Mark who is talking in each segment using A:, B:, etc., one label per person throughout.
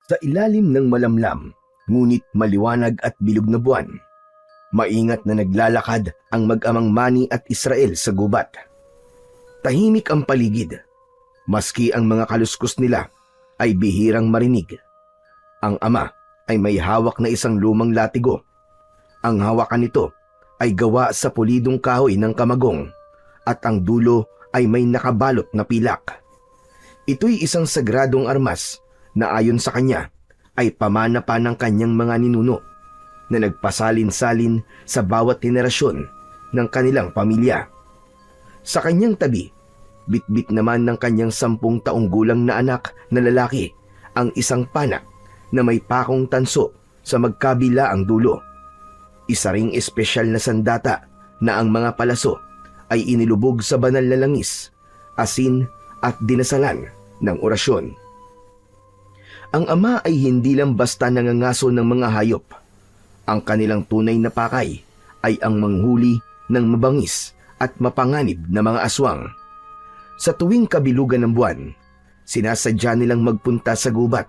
A: Sa ilalim ng malamlam, ngunit maliwanag at bilog na buwan, maingat na naglalakad ang mag-amang Manny at Israel sa gubat. Tahimik ang paligid, maski ang mga kaluskos nila ay bihirang marinig. Ang ama ay may hawak na isang lumang latigo. Ang hawakan nito ay gawa sa pulidong kahoy ng kamagong at ang dulo ay may nakabalot na pilak. Ito'y isang sagradong armas na ayon sa kanya ay pamana pa ng kanyang mga ninuno na nagpasalin-salin sa bawat henerasyon ng kanilang pamilya. Sa kanyang tabi, bitbit naman ng kanyang 10 taong gulang na anak na lalaki ang isang panak na may pakong tanso sa magkabila ang dulo. Isa ring espesyal na sandata na ang mga palaso ay inilubog sa banal na langis, asin at dinasalan ng orasyon. Ang ama ay hindi lang basta nangangaso ng mga hayop. Ang kanilang tunay na pakay ay ang manghuli ng mabangis at mapanganib na mga aswang. Sa tuwing kabilugan ng buwan, sinasadya nilang magpunta sa gubat.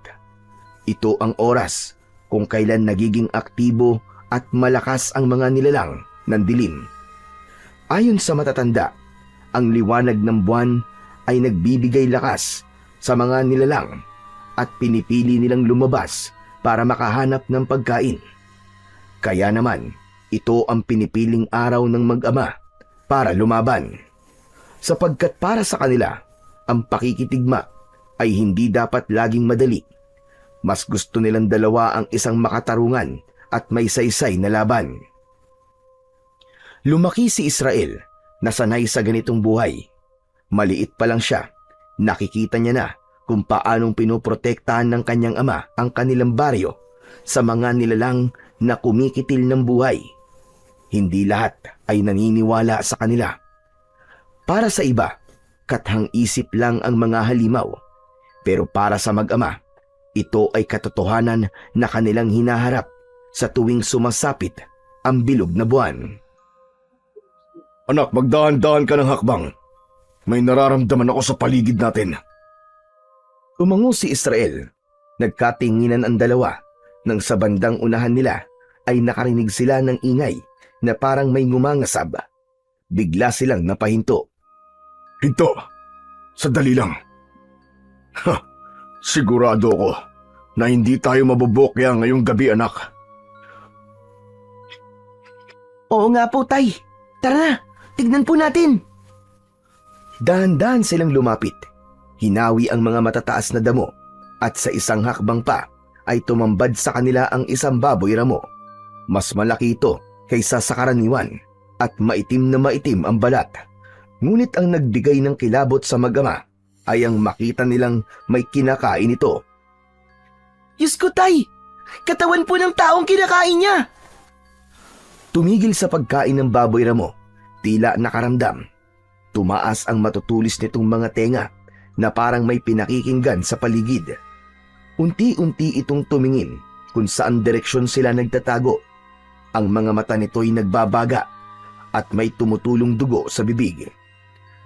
A: Ito ang oras kung kailan nagiging aktibo at malakas ang mga nilalang ng dilim. Ayon sa matatanda, ang liwanag ng buwan ay nagbibigay lakas sa mga nilalang at pinipili nilang lumabas para makahanap ng pagkain. Kaya naman, ito ang pinipiling araw ng mag-ama para lumaban. Sapagkat para sa kanila, ang pakikitigma ay hindi dapat laging madali. Mas gusto nilang dalawa ang isang makatarungan at may saysay na laban. Lumaki si Israel na sanay sa ganitong buhay. Maliit pa lang siya, nakikita niya na kung paanong pinoprotektahan ng kanyang ama ang kanilang baryo sa mga nilalang na kumikitil ng buhay. Hindi lahat ay naniniwala sa kanila. Para sa iba, kathang isip lang ang mga halimaw. Pero para sa mag-ama, ito ay katotohanan na kanilang hinaharap sa tuwing sumasapit ang bilog na buwan.
B: Anak, magdaan-daan ka ng hakbang. May nararamdaman ako sa paligid natin.
A: Tumango si Israel. Nagkatinginan ang dalawa nang sa bandang unahan nila ay nakarinig sila ng ingay na parang may ngumangasab. Bigla silang napahinto.
B: Hinto! Sandali lang. Sigurado ko na hindi tayo mabubokya ngayong gabi, anak.
A: Oo nga po, tay. Tara na, tignan po natin. Dahan-dahan silang lumapit. Hinawi ang mga matataas na damo at sa isang hakbang pa ay tumambad sa kanila ang isang baboy ramo. Mas malaki ito kaysa sa karaniwan at maitim na maitim ang balat. Ngunit ang nagbigay ng kilabot sa mag-ama ay ang makita nilang may kinakain ito. Diyos ko, tay! Katawan po ng taong kinakain niya! Tumigil sa pagkain ng baboy ramo, tila nakaramdam. Tumaas ang matutulis nitong mga tenga na parang may pinakikinggan sa paligid. Unti-unti itong tumingin kung saan direksyon sila nagtatago. Ang mga mata nito'y nagbabaga at may tumutulong dugo sa bibig.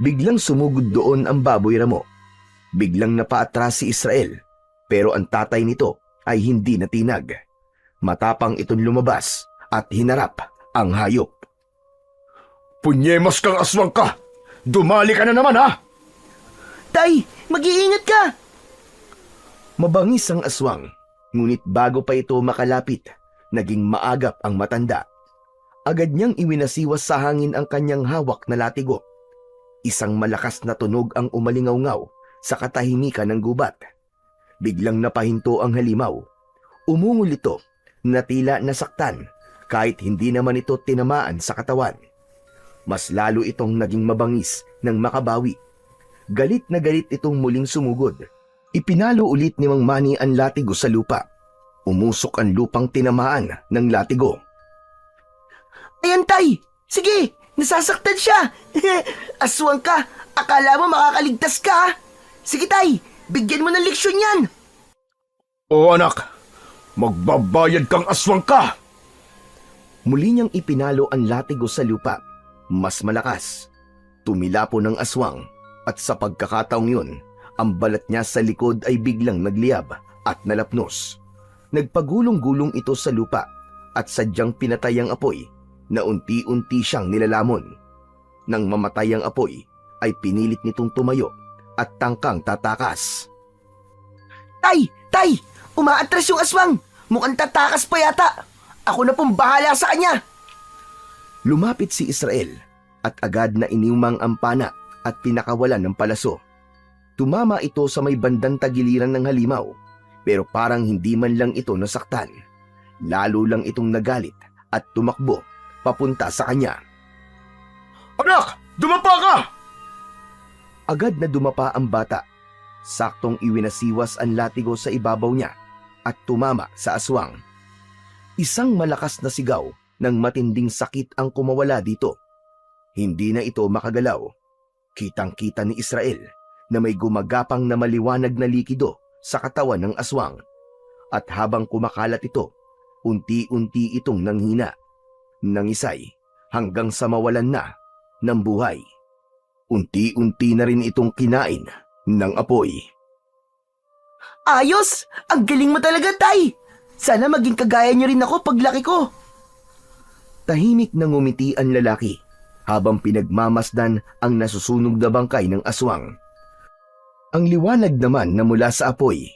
A: Biglang sumugod doon ang baboy ramo. Biglang napaatras si Israel, pero ang tatay nito ay hindi natinag. Matapang itong lumabas at hinarap ang hayop.
B: Punyemos kang aswang ka! Dumali ka na naman, ha?
A: Tay, mag-iingat ka! Mabangis ang aswang, ngunit bago pa ito makalapit, naging maagap ang matanda. Agad niyang iwinasiwas sa hangin ang kanyang hawak na latigo. Isang malakas na tunog ang umalingaw-ngaw sa katahimikan ng gubat. Biglang napahinto ang halimaw. Umungol ito na tila nasaktan kahit hindi naman ito tinamaan sa katawan. Mas lalo itong naging mabangis nang makabawi. Galit na galit itong muling sumugod. Ipinalo ulit ni Mang Manny ang latigo sa lupa. Umusok ang lupang tinamaan ng latigo. Ayan, tay! Sige! Nasasaktan siya! Aswang ka! Akala mo makakaligtas ka? Sige, tay! Bigyan mo ng leksyon yan!
B: Oo, anak. Magbabayad kang aswang ka!
A: Muli niyang ipinalo ang latigo sa lupa. Mas malakas. Tumilapo ng aswang at sa pagkakataong yun, ang balat niya sa likod ay biglang nagliyab at nalapnos. Nagpagulong-gulong ito sa lupa at sadyang pinatay ang apoy na unti-unti siyang nilalamon. Nang mamatay ang apoy, ay pinilit nitong tumayo at tangkang tatakas.
C: Tay! Tay! Umaatras yung aswang! Mukhang tatakas pa yata! Ako na pong bahala sa kanya!
A: Lumapit si Israel at agad na iniumang ang pana at pinakawalan ng palaso. Tumama ito sa may bandang tagiliran ng halimaw, pero parang hindi man lang ito nasaktan. Lalo lang itong nagalit at tumakbo papunta sa kanya.
B: Anak! Dumapa ka!
A: Agad na dumapa ang bata. Saktong iwinasiwas ang latigo sa ibabaw niya at tumama sa aswang. Isang malakas na sigaw ng matinding sakit ang kumawala dito. Hindi na ito makagalaw. Kitang-kita ni Israel na may gumagapang na maliwanag na likido sa katawan ng aswang. At habang kumakalat ito, unti-unti itong nanghina, nangisay hanggang sa mawalan na ng buhay. Unti-unti na rin itong kinain ng apoy.
C: Ayos! Ang galing mo talaga, Tay! Sana maging kagaya niyo rin ako paglaki ko.
A: Tahimik na ngumiti ang lalaki habang pinagmamasdan ang nasusunog na bangkay ng aswang. Ang liwanag naman na mula sa apoy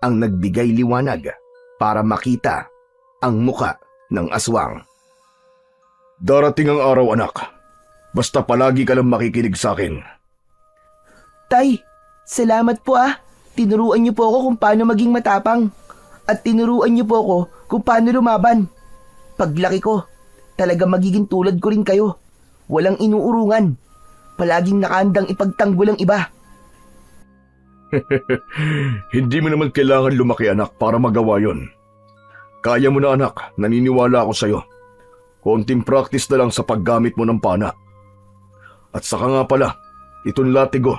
A: ang nagbigay liwanag para makita ang muka ng aswang.
B: Darating ang araw, anak. Basta palagi ka lang makikinig sa akin.
C: Tay, salamat po ah. Tinuruan niyo po ako kung paano maging matapang. At tinuruan niyo po ako kung paano lumaban. Paglaki ko, talaga magiging tulad ko rin kayo. Walang inuurungan. Palaging nakaandang ipagtanggol ang iba.
B: Hindi mo naman kailangan lumaki, anak, para magawa yon. Kaya mo na, anak. Naniniwala ako sa'yo. Konting practice na lang sa paggamit mo ng pana. At saka nga pala, itong latigo.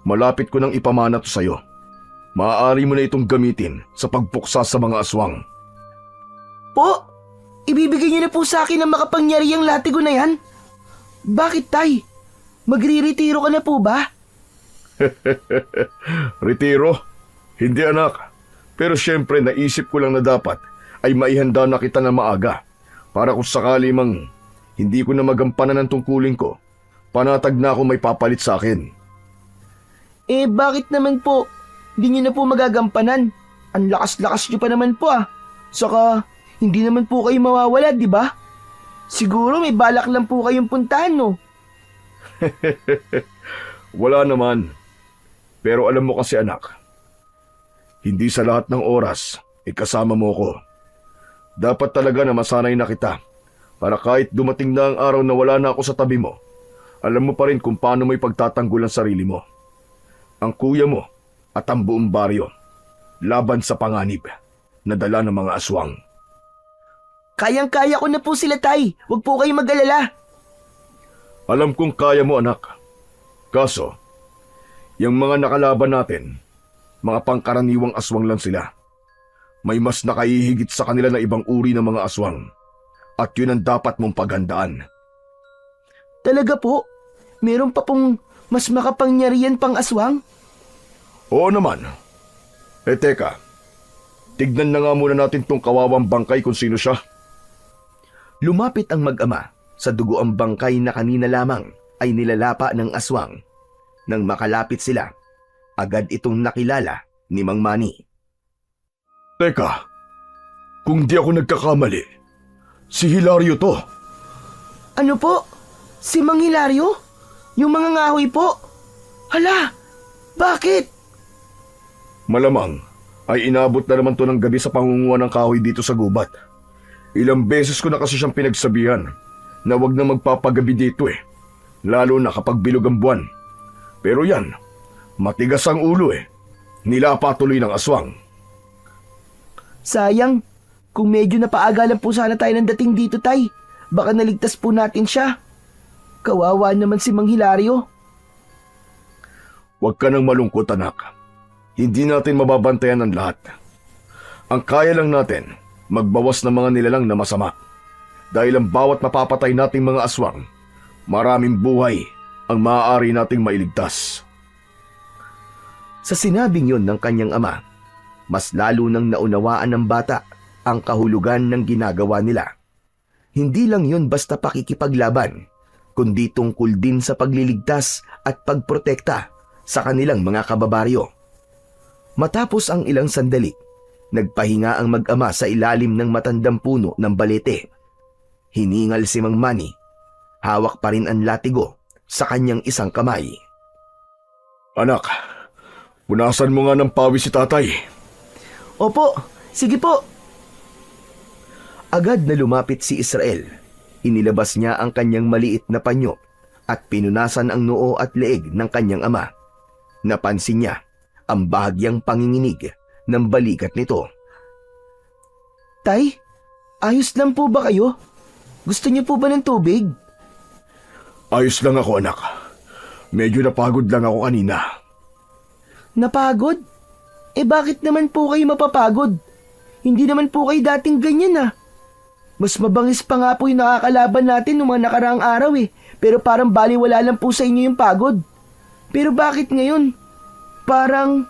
B: Malapit ko nang ipamana to sa'yo. Maaari mo na itong gamitin sa pagpuksa sa mga aswang.
C: Po, ibibigay niyo na po sa akin ang makapangyarihang latigo na yan? Bakit, Tay? Magre-retiro ka na po ba?
B: Retiro? Hindi, anak. Pero syempre naisip ko lang na dapat ay maihanda na kita na maaga para kung sakali mang hindi ko na magampanan ng tungkulin ko, panatag na ako may papalit sa akin.
C: Eh bakit naman po? Hindi niyo na po magagampanan. Ang lakas-lakas niyo pa naman po ah. Saka hindi naman po kayo mawawala, di ba? Siguro may balak lang po kayong puntahan, no?
B: Wala naman. Pero alam mo kasi, anak, hindi sa lahat ng oras kasama mo ko. Dapat talaga na masanay na kita para kahit dumating na ang araw na wala na ako sa tabi mo, alam mo pa rin kung paano mo ipagtatanggol ang sarili mo. Ang kuya mo at ang buong baryo laban sa panganib na dala ng mga aswang.
C: Kayang-kaya ko na po sila, Tay. Huwag po kayong mag-alala.
B: Alam kong kaya mo, anak. Kaso, yung mga nakalaban natin, mga pangkaraniwang aswang lang sila. May mas nakahihigit sa kanila na ibang uri ng mga aswang. At yun ang dapat mong paghandaan.
C: Talaga po? Meron pa pong mas makapangyarihan pang aswang?
B: Oo naman. Teka. Tignan na nga muna natin tong kawawang bangkay kung sino siya.
A: Lumapit ang mag-ama sa dugo ang bangkay na kanina lamang ay nilalapa ng aswang. Nang makalapit sila, agad itong nakilala ni Mang Manny.
B: Teka, kung di ako nagkakamali, si Hilario to.
C: Ano po? Si Mang Hilario? Yung mga ngahoy po? Hala, bakit?
B: Malamang ay inabot na naman to ng gabi sa pangunguha ng kahoy dito sa gubat. Ilang beses ko na kasi siyang pinagsabihan na wag na magpapagabi dito lalo na kapag bilog ang buwan. Pero yan, matigas ang ulo nilapa tuloy ng aswang.
C: Sayang, kung medyo napaaga lang po sana tayo ng dating dito, Tay. Baka naligtas po natin siya. Kawawa naman si Mang Hilario.
B: Huwag ka nang malungkot, anak. Hindi natin mababantayan ang lahat. Ang kaya lang natin, magbawas ng mga nilalang na masama. Dahil ang bawat mapapatay nating mga aswang, maraming buhay ang maaari nating mailigtas.
A: Sa sinabing yon ng kanyang ama, mas lalo nang naunawaan ng bata ang kahulugan ng ginagawa nila. Hindi lang yun basta pakikipaglaban, kundi tungkol din sa pagliligtas at pagprotekta sa kanilang mga kababaryo. Matapos ang ilang sandali, nagpahinga ang mag-ama sa ilalim ng matandang puno ng balete. Hiningal si Mang Manny. Hawak pa rin ang latigo sa kanyang isang kamay.
B: Anak, punasan mo nga ng pawis si tatay.
C: Opo, sige po.
A: Agad na lumapit si Israel. Inilabas niya ang kanyang maliit na panyo at pinunasan ang noo at leeg ng kanyang ama. Napansin niya ang bahagyang panginginig ng balikat nito.
C: Tay, ayos lang po ba kayo? Gusto niyo po ba ng tubig?
B: Ayos lang ako, anak. Medyo napagod lang ako kanina.
C: Napagod? Bakit naman po kayo mapapagod? Hindi naman po kayo dating ganyan Mas mabangis pa nga po yung nakakalaban natin noong mga nakaraang araw Pero parang baliwala lang po sa inyo yung pagod. Pero bakit ngayon? Parang...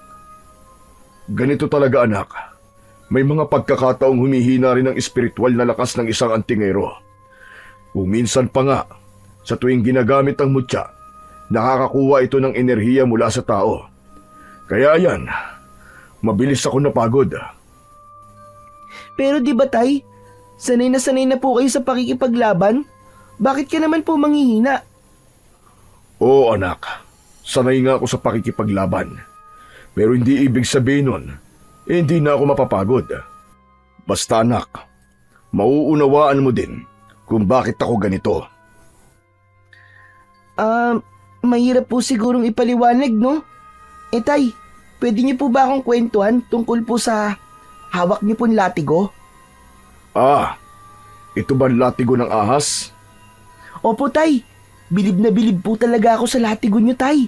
B: Ganito talaga, anak. May mga pagkakataong humihina rin ang espiritual na lakas ng isang antingero. Kung minsan pa nga, sa tuwing ginagamit ang mutya, nakakakuha ito ng enerhiya mula sa tao. Kaya yan, mabilis ako napagod.
C: Pero di ba tay, sanay na po kayo sa pakikipaglaban? Bakit ka naman po manghihina?
B: Oo, anak. Sanay nga ako sa pakikipaglaban. Pero hindi ibig sabihin nun, hindi na ako mapapagod. Basta anak, mauunawaan mo din kung bakit ako ganito.
C: Mahirap po sigurong ipaliwanag, no? Tay, pwede niyo po ba akong kwentuhan tungkol po sa hawak niyo pong latigo?
B: Ito ba latigo ng ahas?
C: Opo, tay. Bilib na bilib po talaga ako sa latigo niyo, tay.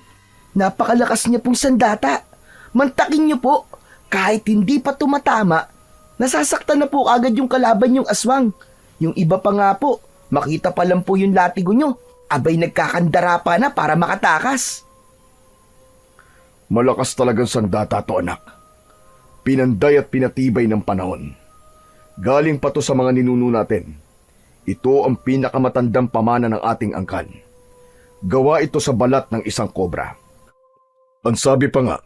C: Napakalakas niya pong sandata. Mantakin niyo po, kahit hindi pa tumatama, nasasaktan na po agad yung kalaban yung aswang. Yung iba pa nga po, makita pa lang po yung latigo niyo, abay nagkakandara pa na para makatakas.
B: Malakas talagang sandata to, anak. Pinanday at pinatibay ng panahon. Galing pa to sa mga ninuno natin. Ito ang pinakamatandang pamana ng ating angkan. Gawa ito sa balat ng isang kobra. Ang sabi pa nga,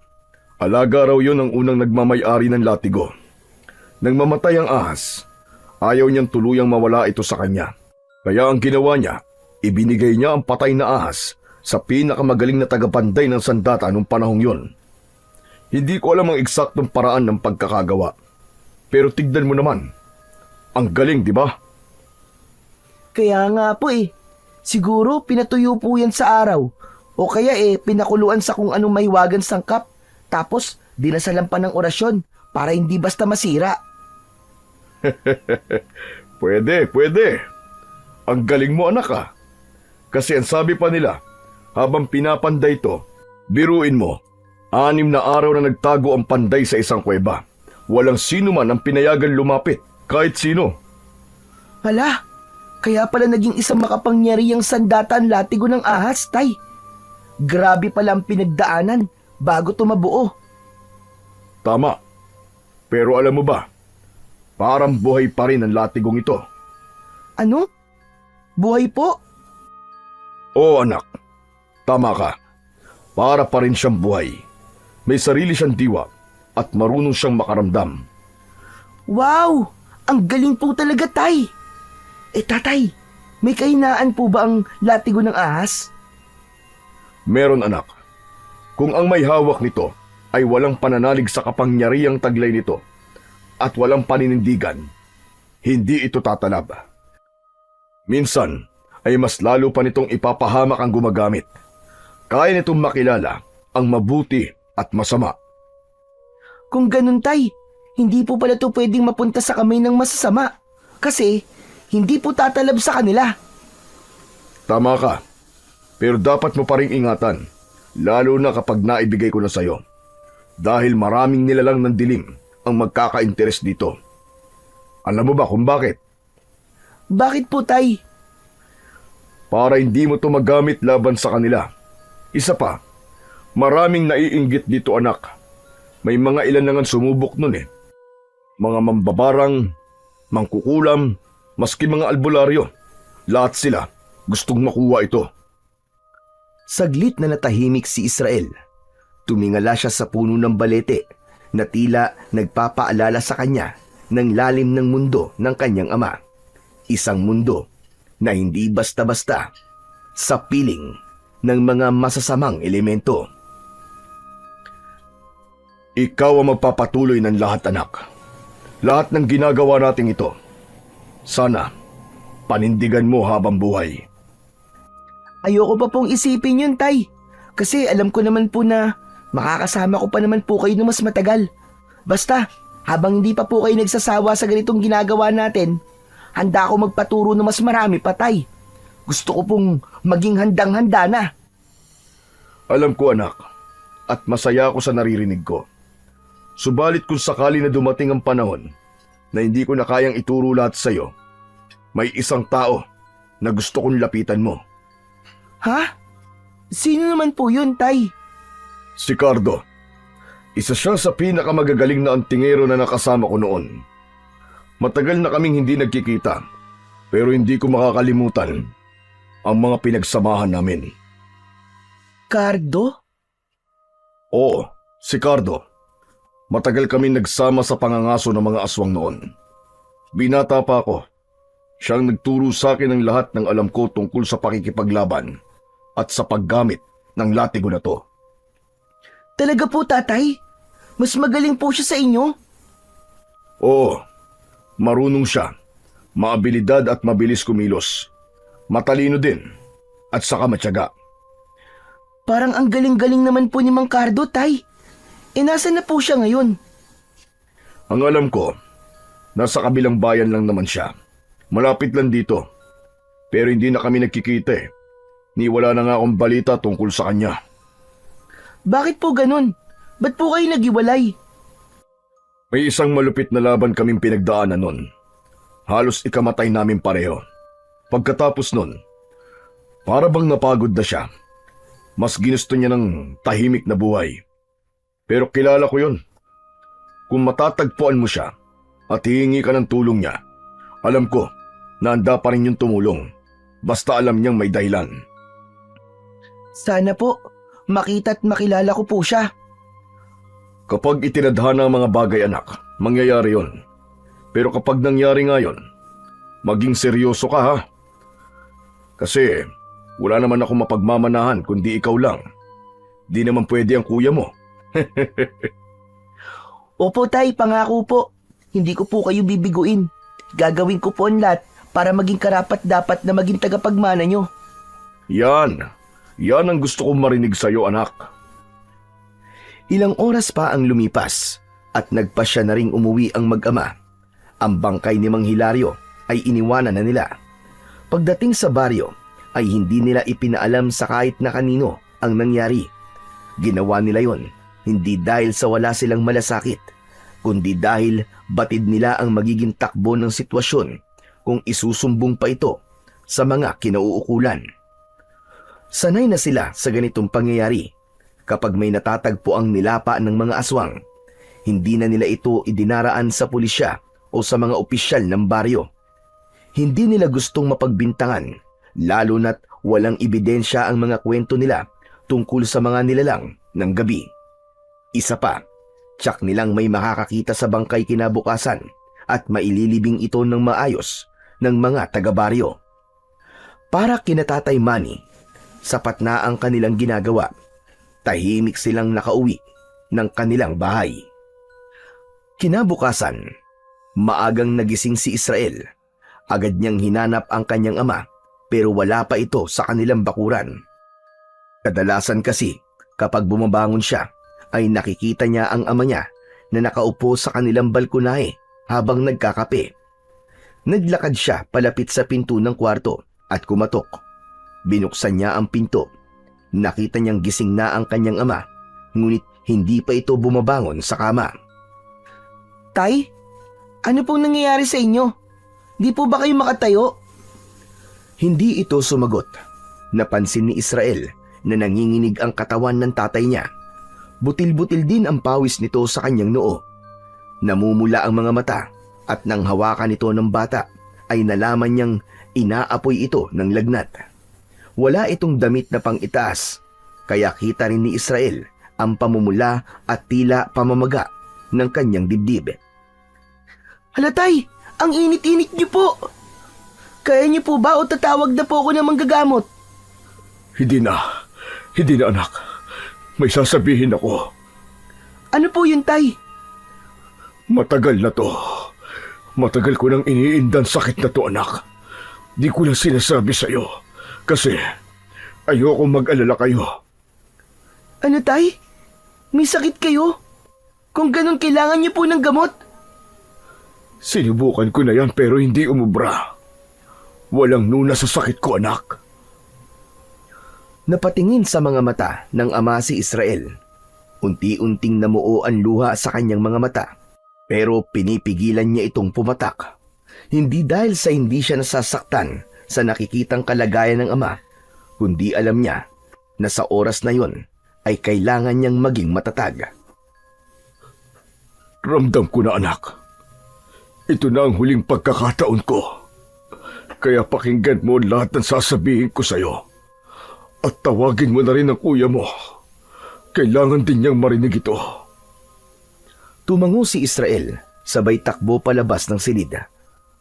B: alaga raw yun ang unang nagmamay-ari ng latigo. Nang mamatay ang ahas, ayaw niyang tuluyang mawala ito sa kanya. Kaya ang ginawa niya, ibinigay niya ang patay na ahas sa pinakamagaling na tagapanday ng sandata noong panahong yon. Hindi ko alam ang eksaktong paraan ng pagkakagawa. Pero tignan mo naman, ang galing, di ba?
C: Kaya nga po siguro pinatuyo po yan sa araw. O kaya pinakuluan sa kung anong mahiwagang sangkap. Tapos dinasalan pa ng orasyon para hindi basta masira.
B: Pwede. Ang galing mo, anak. Kasi ang sabi pa nila, habang pinapanday ito, biruin mo, 6 na araw na nagtago ang panday sa isang kuweba. Walang sino man ang pinayagan lumapit, kahit sino.
C: Hala, kaya pala naging isang makapangyarihang sandata ang latigo ng ahas, tay. Grabe pala ang pinagdaanan bago tumabuo.
B: Tama. Pero alam mo ba, parang buhay pa rin ang latigong ito.
C: Ano? Buhay po?
B: Oo, anak. Tama ka. Para pa rin siyang buhay. May sarili siyang diwa at marunong siyang makaramdam.
C: Wow! Ang galing po talaga, tay. Tatay, may kahinaan po ba ang latigo ng ahas?
B: Meron, anak. Kung ang may hawak nito ay walang pananalig sa kapangyarihang taglay nito at walang paninindigan, hindi ito tatalab. Minsan ay mas lalo pa nitong ipapahamak ang gumagamit. Kaya nitong makilala ang mabuti at masama.
C: Kung ganun, tay, hindi po pala ito pwedeng mapunta sa kamay ng masasama. Kasi hindi po tatalab sa kanila.
B: Tama ka. Pero dapat mo pa ring ingatan, lalo na kapag naibigay ko na sa'yo. Dahil maraming nilalang ng dilim ang magkaka-interes dito. Alam mo ba kung bakit?
C: Bakit po, tay?
B: Para hindi mo ito magamit laban sa kanila. Isa pa, maraming naiinggit dito, anak. May mga ilan na nga sumubok nun eh. Mga mambabarang, mangkukulam, maski mga albularyo. Lahat sila gustong makuha ito.
A: Saglit na natahimik si Israel. Tumingala siya sa puno ng balete na tila nagpapaalala sa kanya ng lalim ng mundo ng kanyang ama. Isang mundo na hindi basta-basta sa piling ng mga masasamang elemento.
B: Ikaw ang magpapatuloy ng lahat, anak. Lahat ng ginagawa natin ito. Sana, panindigan mo habang buhay.
C: Ayoko pa pong isipin yun, Tay. Kasi alam ko naman po na makakasama ko pa naman po kayo ng mas matagal. Basta, habang hindi pa po kayo nagsasawa sa ganitong ginagawa natin, handa ako magpaturo ng mas marami pa, Tay. Gusto ko pong maging handang-handa na.
B: Alam ko, anak, at masaya ako sa naririnig ko. Subalit kung sakali na dumating ang panahon na hindi ko na kayang ituro lahat sa iyo, may isang tao na gusto kong lapitan mo.
C: Ha? Sino naman po yun, Tay?
B: Si Cardo. Isa siya sa pinakamagagaling na antingero na nakasama ko noon. Matagal na kaming hindi nagkikita, pero hindi ko makakalimutan ang mga pinagsamahan namin.
C: Cardo?
B: Oo, si Cardo. Matagal kami nagsama sa pangangaso ng mga aswang noon. Binata pa ako. Siyang nagturo sa akin ng lahat ng alam ko tungkol sa pakikipaglaban at sa paggamit ng latigo na to.
C: Talaga po, Tatay? Mas magaling po siya sa inyo?
B: Oo, marunong siya. Maabilidad at mabilis kumilos. Matalino din at saka matyaga.
C: Parang ang galing-galing naman po ni Mang Cardo, Tay. Nasaan na po siya ngayon?
B: Ang alam ko, nasa kabilang bayan lang naman siya. Malapit lang dito. Pero hindi na kami nagkikita eh. Ni wala na nga akong balita tungkol sa kanya.
C: Bakit po ganun? Ba't po kayo naghiwalay?
B: May isang malupit na laban kaming pinagdaanan nun. Halos ikamatay namin pareho. Pagkatapos nun, para bang napagod na siya. Mas ginusto niya ng tahimik na buhay. Pero kilala ko yun. Kung matatagpuan mo siya at hihingi ka ng tulong niya, alam ko na handa pa rin yung tumulong. Basta alam niyang may dahilan.
C: Sana po, makita at makilala ko po siya.
B: Kapag itinadhana ang mga bagay, anak, mangyayari yon. Pero kapag nangyari nga yun, maging seryoso ka ha. Kasi wala naman ako mapagmamanahan kundi ikaw lang. Di naman pwede ang kuya mo.
C: Opo, Tay, pangako po. Hindi ko po kayo bibiguin. Gagawin ko po ang lahat para maging karapat-dapat na maging tagapagmana nyo.
B: Yan ang gusto kong marinig sa'yo, anak.
A: Ilang oras pa ang lumipas at nagpasya na ring umuwi ang mag-ama. Ang bangkay ni Mang Hilario ay iniwanan na nila. Pagdating sa baryo ay hindi nila ipinaalam sa kahit na kanino ang nangyari. Ginawa nila yon hindi dahil sa wala silang malasakit, kundi dahil batid nila ang magiging takbo ng sitwasyon kung isusumbong pa ito sa mga kinauukulan. Sanay na sila sa ganitong pangyayari. Kapag may natatagpo ang nilapa ng mga aswang, hindi na nila ito idinaraan sa pulisya o sa mga opisyal ng baryo. Hindi nila gustong mapagbintangan, lalo na't walang ebidensya ang mga kwento nila tungkol sa mga nilalang ng gabi. Isa pa, tiyak nilang may makakakita sa bangkay kinabukasan at maililibing ito ng maayos ng mga taga-baryo. Para kina Tatay Manny, sapat na ang kanilang ginagawa. Tahimik silang nakauwi ng kanilang bahay. Kinabukasan, maagang nagising si Israel. Agad niyang hinanap ang kanyang ama pero wala pa ito sa kanilang bakuran. Kadalasan kasi kapag bumabangon siya ay nakikita niya ang ama niya na nakaupo sa kanilang balkonahe habang nagkakape. Naglakad siya palapit sa pinto ng kwarto at kumatok. Binuksan niya ang pinto. Nakita niyang gising na ang kanyang ama, ngunit hindi pa ito bumabangon sa kama.
C: Tay, ano pong nangyayari sa inyo? Di po ba kayo makatayo?
A: Hindi ito sumagot. Napansin ni Israel na nanginginig ang katawan ng tatay niya. Butil-butil din ang pawis nito sa kanyang noo. Namumula ang mga mata at nang hawakan ito ng bata ay nalaman niyang inaapoy ito ng lagnat. Wala itong damit na pang-itaas, kaya kita rin ni Israel ang pamumula at tila pamamaga ng kanyang dibdib.
C: Halatay, ang init-init niyo po. Kaya niyo po ba o tatawag na po ako ng manggagamot?
B: Hindi na anak. May sasabihin ako.
C: Ano po yun, Tay?
B: Matagal na to. Matagal ko nang iniindan sakit na to, anak. Di ko lang sinasabi sa'yo. Kasi ayoko mag-alala kayo.
C: Ano, Tay? May sakit kayo? Kung ganun, kailangan niyo po ng gamot.
B: Sinubukan ko na yan pero hindi umubra. Walang nuna sa sakit ko, anak.
A: Napatingin sa mga mata ng ama si Israel. Unti-unting namuo ang luha sa kanyang mga mata, pero pinipigilan niya itong pumatak. Hindi dahil sa hindi siya nasasaktan sa nakikitang kalagayan ng ama, kundi alam niya na sa oras na yon ay kailangan niyang maging matatag.
B: Ramdam ko na, anak. Ito na ang huling pagkakataon ko. Kaya pakinggan mo lahat ng sasabihin ko sa'yo. At tawagin mo na rin ang kuya mo. Kailangan din niyang marinig ito.
A: Tumango si Israel, sabay takbo palabas ng silid.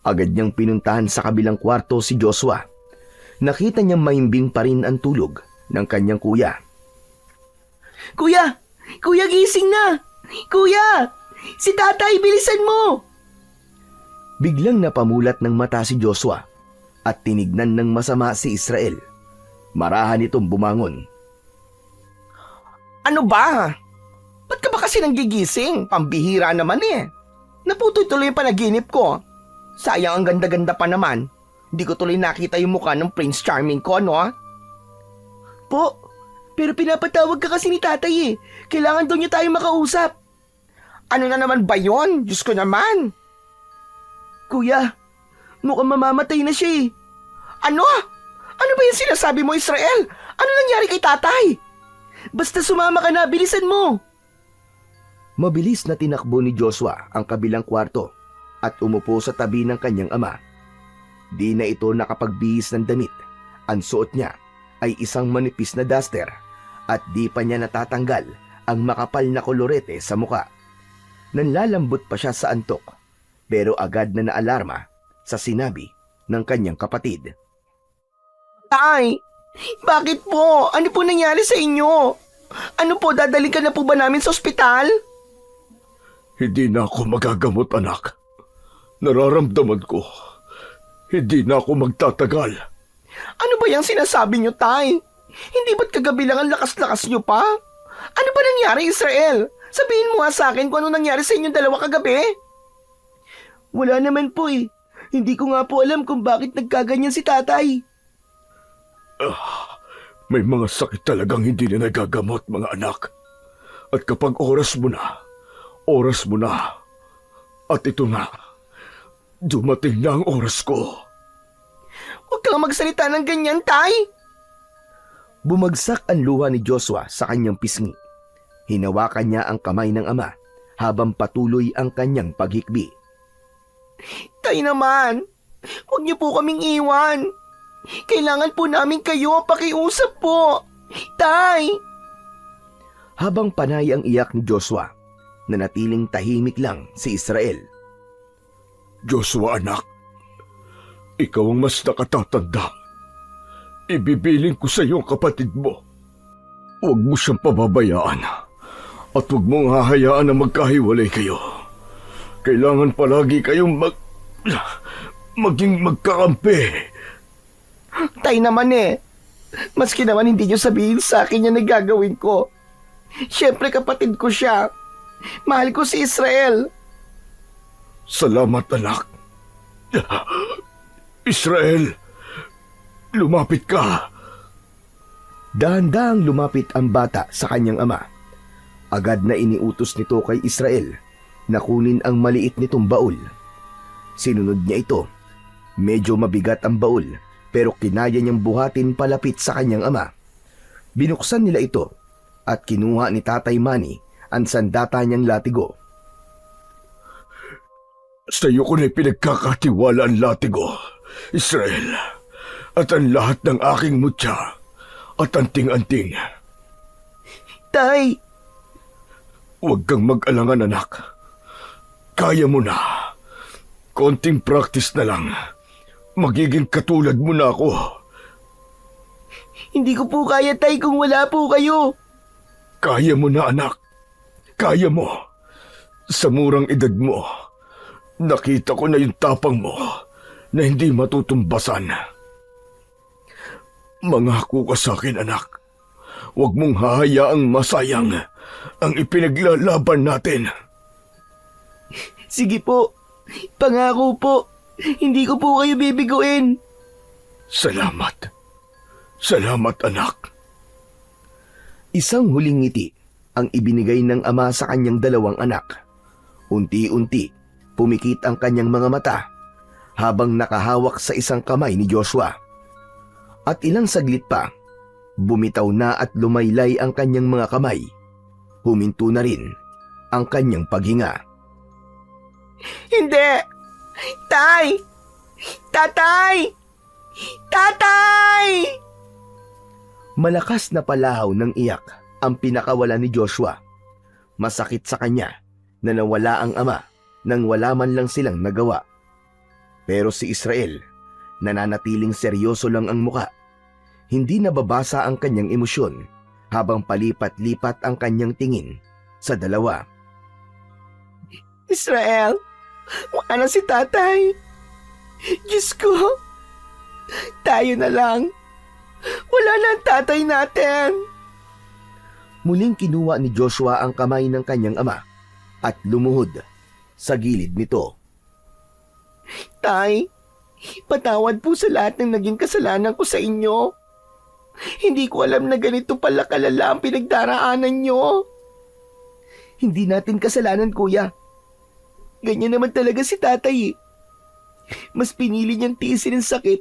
A: Agad niyang pinuntahan sa kabilang kwarto si Joshua. Nakita niyang mahimbing pa rin ang tulog ng kanyang kuya.
C: Kuya! Kuya, gising na! Kuya! Si tatay, bilisan mo!
A: Biglang napamulat ng mata si Joshua at tinignan ng masama si Israel. Marahan itong bumangon.
C: Ano ba? Ba't ka ba kasi nanggigising? Pambihira naman eh. Naputuloy yung panaginip ko. Sayang ang ganda-ganda pa naman. Hindi ko tuloy nakita yung mukha ng Prince Charming ko, no? Po, pero pinapatawag ka kasi ni tatay eh. Kailangan daw niya tayo makausap. Ano na naman ba yon? Diyos ko naman. Kuya, mukhang mamamatay na siya eh. Ano? Ano ba yung sinasabi mo, Israel? Ano nangyari kay tatay? Basta sumama ka na, bilisan mo.
A: Mabilis na tinakbo ni Joshua ang kabilang kwarto at umupo sa tabi ng kanyang ama. Di na ito nakapagbihis ng damit. Ang suot niya ay isang manipis na duster at di pa niya natatanggal ang makapal na kolorete sa muka. Nanlalambot pa siya sa antok, pero agad na naalarma sa sinabi ng kanyang kapatid.
C: Tay, bakit po? Ano po nangyari sa inyo? Ano po, dadalhin ka na po ba namin sa ospital?
B: Hindi na ako magagamot, anak. Nararamdaman ko. Hindi na ako magtatagal.
C: Ano ba yung sinasabi niyo, Tay? Hindi ba't kagabi lang ang lakas-lakas niyo pa? Ano ba nangyari, Israel? Sabihin mo nga sa akin kung ano nangyari sa inyong dalawa kagabi. Wala naman po eh. Hindi ko nga po alam kung bakit nagkaganyan si tatay.
B: May mga sakit talagang hindi na nagagamot, mga anak. At kapag oras mo na. At ito na, dumating na ang oras ko.
C: Huwag kang magsalita ng ganyan, Tay.
A: Bumagsak ang luha ni Joshua sa kanyang pisngi. Hinawakan niya ang kamay ng ama habang patuloy ang kanyang paghikbi.
C: Tay naman, huwag niyo po kaming iwan. Kailangan po namin kayo, pakiusap po. Tay!
A: Habang panay ang iyak ni Joshua, nanatiling tahimik lang si Israel.
B: Joshua, anak, ikaw ang mas nakatatanda. Ibibiling ko sa iyo ang kapatid mo. Huwag mo siyang pababayaan at huwag mong hahayaan na magkahiwalay kayo. Kailangan palagi kayong maging magkakampi.
C: Tay naman eh. Maski naman hindi niyo sabihin sa akin yung nagagawin ko. Siyempre kapatid ko siya. Mahal ko si Israel.
B: Salamat, anak. Israel, lumapit ka.
A: Dahan-dahang lumapit ang bata sa kanyang ama. Agad na iniutos nito kay Israel na kunin ang maliit nitong baul. Sinunod niya ito. Medyo mabigat ang baul, pero kinaya niyang buhatin palapit sa kanyang ama. Binuksan nila ito at kinuha ni Tatay Manny ang sandata niyang latigo.
B: Sa iyo ko na pinagkakatiwala ang latigo, Israel, at ang lahat ng aking mutya at anting-anting.
C: Tay!
B: Huwag kang mag-alangan, anak. Kaya mo na. Konting practice na lang. Magiging katulad mo na ako.
C: Hindi ko po kaya, Tay, kung wala po kayo.
B: Kaya mo na, anak. Kaya mo. Sa murang edad mo, nakita ko na yung tapang mo na hindi matutumbasan. Mangako ka sa akin, anak. Huwag mong hahayaang masayang ang ipinaglalaban natin.
C: Sige po. Pangako po. Hindi ko po kayo bibiguin.
B: Salamat. Salamat, anak.
A: Isang huling ngiti ang ibinigay ng ama sa kanyang dalawang anak. Unti-unti, pumikit ang kanyang mga mata habang nakahawak sa isang kamay ni Joshua. At ilang saglit pa, bumitaw na at lumaylay ang kanyang mga kamay. Huminto na rin ang kanyang paghinga.
C: Hindi! Tay! Tatay! Tatay!
A: Malakas na palahaw ng iyak ang pinakawala ni Joshua. Masakit sa kanya na nawala ang ama nang wala man lang silang nagawa. Pero si Israel, nananatiling seryoso lang ang muka. Hindi nababasa ang kanyang emosyon habang palipat-lipat ang kanyang tingin sa dalawa.
C: Israel, wala na si tatay. Diyos ko, tayo na lang. Wala na ang tatay natin.
A: Muling kinuha ni Joshua ang kamay ng kanyang ama at lumuhod sa gilid nito.
C: Tay, patawad po sa lahat ng naging kasalanan ko sa inyo. Hindi ko alam na ganito pala kalala ang pinagdaraanan nyo. Hindi natin kasalanan, kuya. Ganyan naman talaga si tatay eh. Mas pinili niyang tiisin ang sakit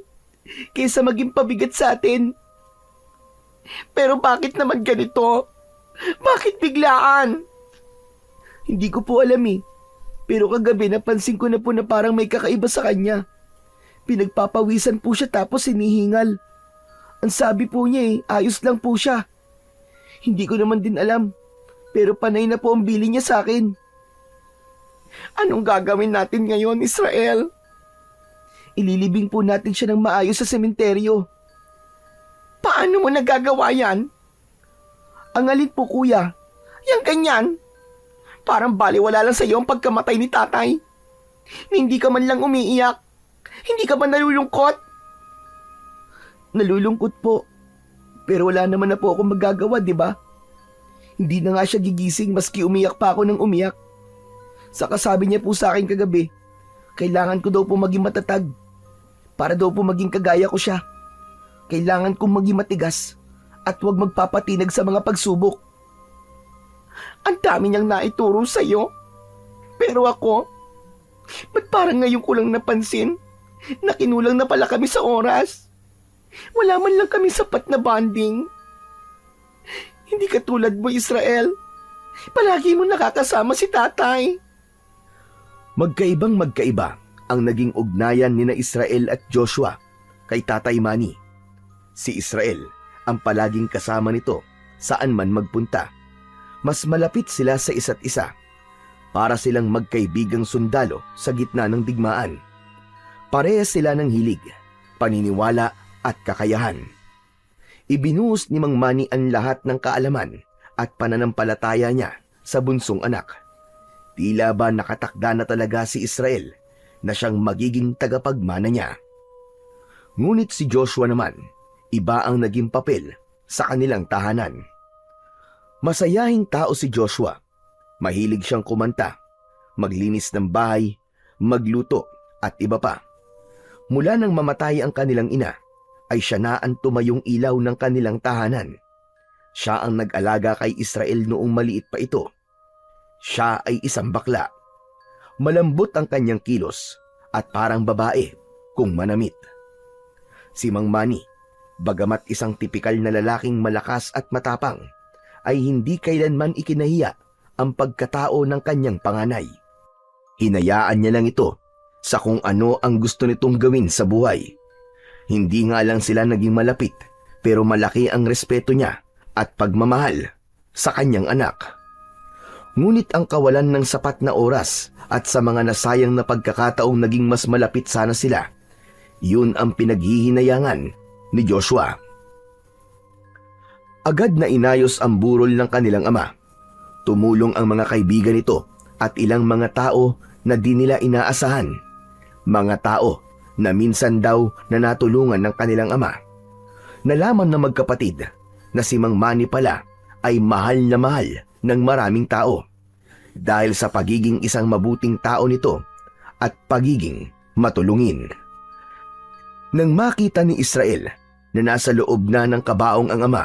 C: kaysa maging pabigat sa atin. Pero bakit naman ganito? Bakit biglaan? Hindi ko po alam eh. Pero kagabi napansin ko na po na parang may kakaiba sa kanya. Pinagpapawisan po siya tapos hinihingal. Ang sabi po niya eh, ayos lang po siya. Hindi ko naman din alam. Pero panay na po ang bili niya sa akin. Anong gagawin natin ngayon, Israel? Ililibing po natin siya ng maayos sa sementeryo. Paano mo nagagawa yan? Ang alin po, kuya? Yang ganyan? Parang baliwala lang sa iyo ang pagkamatay ni tatay. Hindi ka man lang umiiyak. Hindi ka ba nalulungkot? Nalulungkot po. Pero wala naman na po akong magagawa, di ba? Hindi na nga siya gigising maski umiyak pa ako ng umiyak. Saka sabi niya po sa akin kagabi, kailangan ko daw po maging matatag. Para daw po maging kagaya ko siya. Kailangan kong maging matigas at huwag magpapatinag sa mga pagsubok. Ang dami niyang naituro sa'yo. Pero ako, ba't parang ngayon ko lang napansin na kinulang na pala kami sa oras? Wala man lang kami sapat na bonding. Hindi katulad mo, Israel. Palagi mo nakakasama si tatay.
A: Magkaibang magkaiba ang naging ugnayan ni na Israel at Joshua kay Tatay Manny. Si Israel ang palaging kasama nito saan man magpunta. Mas malapit sila sa isa't isa. Para silang magkaibigang sundalo sa gitna ng digmaan. Parehas sila ng hilig, paniniwala at kakayahan. Ibinuhos ni Mang Manny ang lahat ng kaalaman at pananampalataya niya sa bunsong anak. Tila ba nakatakda na talaga si Israel na siyang magiging tagapagmana niya. Ngunit si Joshua naman, iba ang naging papel sa kanilang tahanan. Masayahing tao si Joshua. Mahilig siyang kumanta, maglinis ng bahay, magluto at iba pa. Mula nang mamatay ang kanilang ina, ay siya na ang tumayong ilaw ng kanilang tahanan. Siya ang nag-alaga kay Israel noong maliit pa ito. Siya ay isang bakla. Malambot ang kanyang kilos at parang babae kung manamit. Si Mang Manny, bagamat isang tipikal na lalaking malakas at matapang, ay hindi kailanman ikinahiya ang pagkatao ng kanyang panganay. Hinayaan niya lang ito sa kung ano ang gusto nitong gawin sa buhay. Hindi nga lang sila naging malapit, pero malaki ang respeto niya at pagmamahal sa kanyang anak. Ngunit ang kawalan ng sapat na oras at sa mga nasayang na pagkakataong naging mas malapit sana sila, yun ang pinaghihinayangan ni Joshua. Agad na inayos ang burol ng kanilang ama. Tumulong ang mga kaibigan nito at ilang mga tao na di nila inaasahan. Mga tao na minsan daw na natulungan ng kanilang ama. Nalaman ng magkapatid na si Mang Manny pala ay mahal na mahal ng maraming tao dahil sa pagiging isang mabuting tao nito at pagiging matulungin. Nang makita ni Israel na nasa loob na ng kabaong ang ama,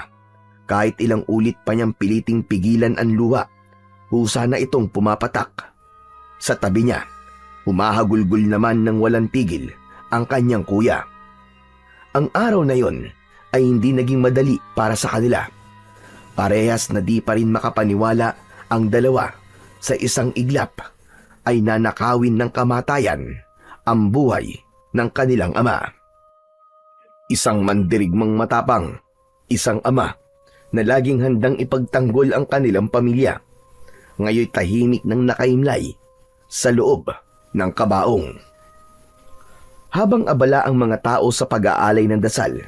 A: kahit ilang ulit pa niyang piliting pigilan ang luha, husa na itong pumapatak. Sa tabi niya, humahagulgol naman ng walang tigil ang kanyang kuya. Ang araw na yon ay hindi naging madali para sa kanila. Parehas na di pa rin makapaniwala ang dalawa sa isang iglap ay nanakawin ng kamatayan ang buhay ng kanilang ama. Isang mandirigmang matapang, isang ama na laging handang ipagtanggol ang kanilang pamilya, ngayon tahimik ng nakaimlay sa loob ng kabaong. Habang abala ang mga tao sa pag-aalay ng dasal,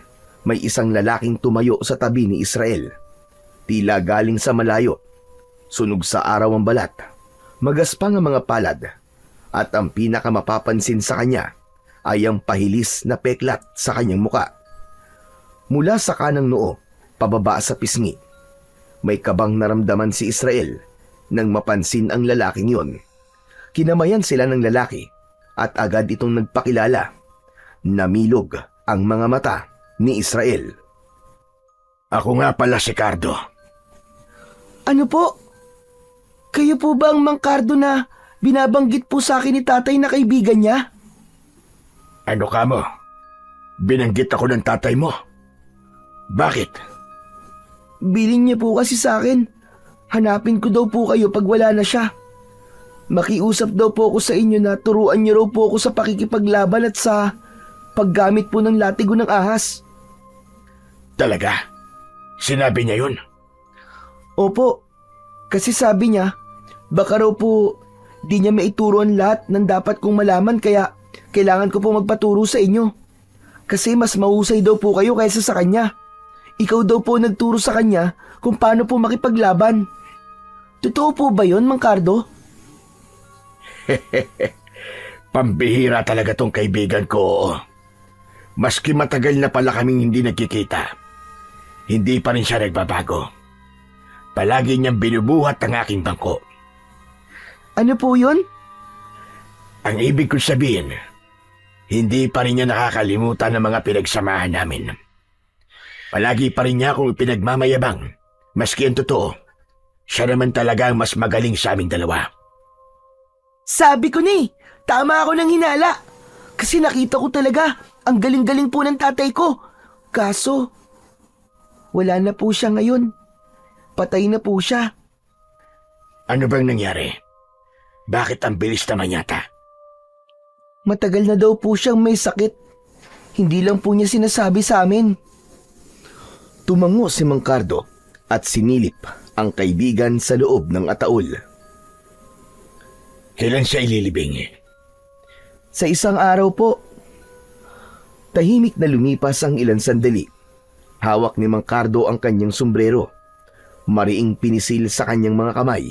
A: may isang lalaking tumayo sa tabi ni Israel. Tila galing sa malayo, sunog sa araw ang balat, magaspang ang mga palad, at ang pinakamapapansin sa kanya ay ang pahilis na peklat sa kanyang muka. Mula sa kanang noo, pababa sa pisngi, may kabang naramdaman si Israel nang mapansin ang lalaking yon. Kinamayan sila ng lalaki at agad itong nagpakilala. Namilog ang mga mata ni Israel.
B: Ako nga pala si Cardo.
C: Ano po? Kayo po ba ang Mang Cardo na binabanggit po sa akin ni tatay na kaibigan niya?
B: Ano ka mo? Binanggit ako ng tatay mo. Bakit?
C: Bilin niya po kasi sa akin. Hanapin ko daw po kayo pag wala na siya. Makiusap daw po ako sa inyo na turuan niyo raw po ako sa pakikipaglaban at sa paggamit po ng latigo ng ahas.
B: Talaga? Sinabi niya yun?
C: Opo, kasi sabi niya, baka raw po di niya maituro ang lahat ng dapat kong malaman kaya kailangan ko po magpaturo sa inyo. Kasi mas mahusay daw po kayo kaysa sa kanya. Ikaw daw po nagturo sa kanya kung paano po makipaglaban. Totoo po ba yun, Mang Cardo?
B: Pambihira talaga tong kaibigan ko. Maski matagal na pala kaming hindi nagkikita, hindi pa rin siya nagbabago. Palagi niyang binubuhat ang aking bangko.
C: Ano po yun?
B: Ang ibig ko sabihin, hindi pa rin niya nakakalimutan ang mga pinagsamahan namin. Palagi pa rin niya akong pinagmamayabang, maski ang totoo. Siya naman talaga ang mas magaling sa aming dalawa.
C: Sabi ko ni, tama ako ng hinala. Kasi nakita ko talaga, ang galing-galing po ng tatay ko. Kaso, wala na po siya ngayon. Patay na po siya.
B: Ano bang nangyari? Bakit ang bilis naman yata?
C: Matagal na daw po siyang may sakit. Hindi lang po niya sinasabi sa amin.
A: Tumango si Mang Cardo at sinilip ang kaibigan sa loob ng ataol.
B: Kailan siya ililibing?
C: Sa isang araw po.
A: Tahimik na lumipas ang ilang sandali. Hawak ni Mang Cardo ang kanyang sombrero. Mariing pinisil sa kanyang mga kamay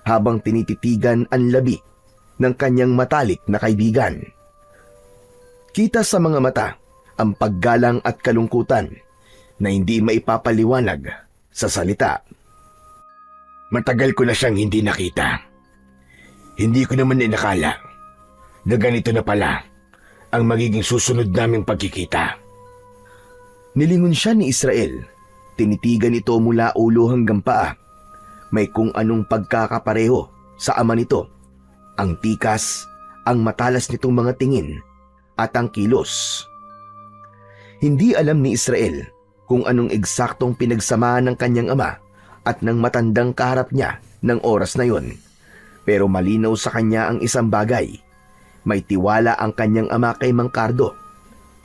A: habang tinititigan ang labi ng kanyang matalik na kaibigan. Kita sa mga mata ang paggalang at kalungkutan na hindi maipapaliwanag sa salita.
B: Matagal ko na siyang hindi nakita. Hindi ko naman inakala na ganito na pala ang magiging susunod naming pagkikita.
A: Nilingon siya ni Israel. Tinitigan ito mula ulo hanggang paa. May kung anong pagkakapareho sa ama nito. Ang tikas, ang matalas nitong mga tingin, at ang kilos. Hindi alam ni Israel kung anong eksaktong pinagsamahan ng kanyang ama at ng matandang kaharap niya ng oras na yon. Pero malinaw sa kanya ang isang bagay. May tiwala ang kanyang ama kay Mang Cardo.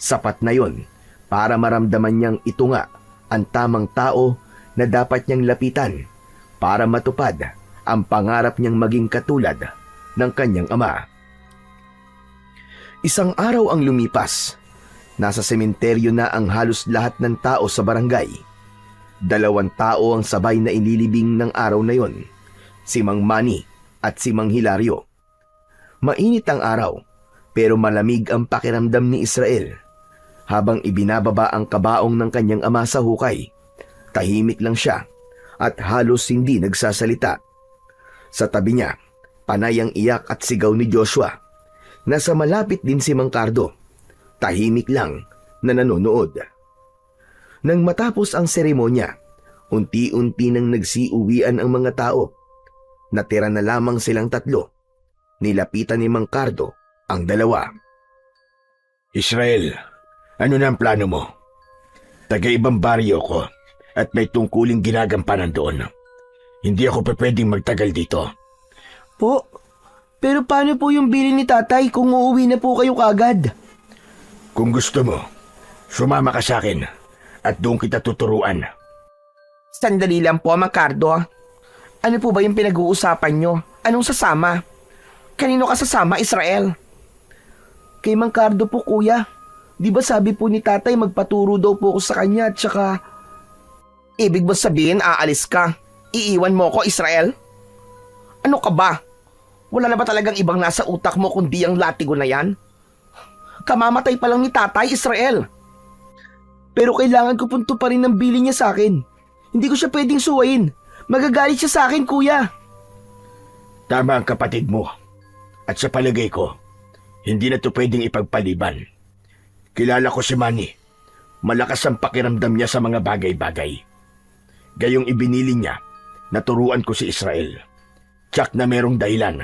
A: Sapat na yon para maramdaman niyang ito nga ang tamang tao na dapat niyang lapitan para matupad ang pangarap niyang maging katulad ng kanyang ama. Isang araw ang lumipas. Nasa sementeryo na ang halos lahat ng tao sa barangay. 2 tao ang sabay na inilibing ng araw na yon, si Mang Manny at si Mang Hilario. Mainit ang araw, pero malamig ang pakiramdam ni Israel. Habang ibinababa ang kabaong ng kanyang ama sa hukay, tahimik lang siya at halos hindi nagsasalita. Sa tabi niya, panay ang iyak at sigaw ni Joshua. Nasa malapit din si Mang Cardo, tahimik lang na nanonood. Nang matapos ang seremonya, unti-unti nang nagsiuwian ang mga tao. Natira na lamang silang 3. Nilapitan ni Mang Cardo ang 2.
B: Israel, ano na ang plano mo? Taga-ibang baryo ko at may tungkuling ginagampanan doon. Hindi ako pwedeng magtagal dito.
C: Po, pero paano po yung bili ni tatay kung uuwi na po kayo kagad?
B: Kung gusto mo, sumama ka sa akin at doon kita tuturuan.
C: Sandali lang po, Mang Cardo. Ano po ba yung pinag-uusapan nyo? Anong sasama? Kanino ka sasama, Israel? Kay Mang Cardo po, kuya. Di ba sabi po ni tatay magpaturo daw po ako sa kanya at saka... Ibig mo sabihin aalis ka? Iiwan mo ko, Israel? Ano ka ba? Wala na ba talagang ibang nasa utak mo kundi ang latigo na yan? Kamamatay pa lang ni tatay, Israel. Pero kailangan ko punto pa rin ng bili niya sa akin. Hindi ko siya pwedeng suwayin. Magagalit siya sa akin, kuya.
B: Tama ang kapatid mo. At sa palagay ko, hindi na to pwedeng ipagpaliban. Kilala ko si Manny. Malakas ang pakiramdam niya sa mga bagay-bagay. Gayong ibinili niya, naturuan ko si Israel. Tsak na merong dahilan.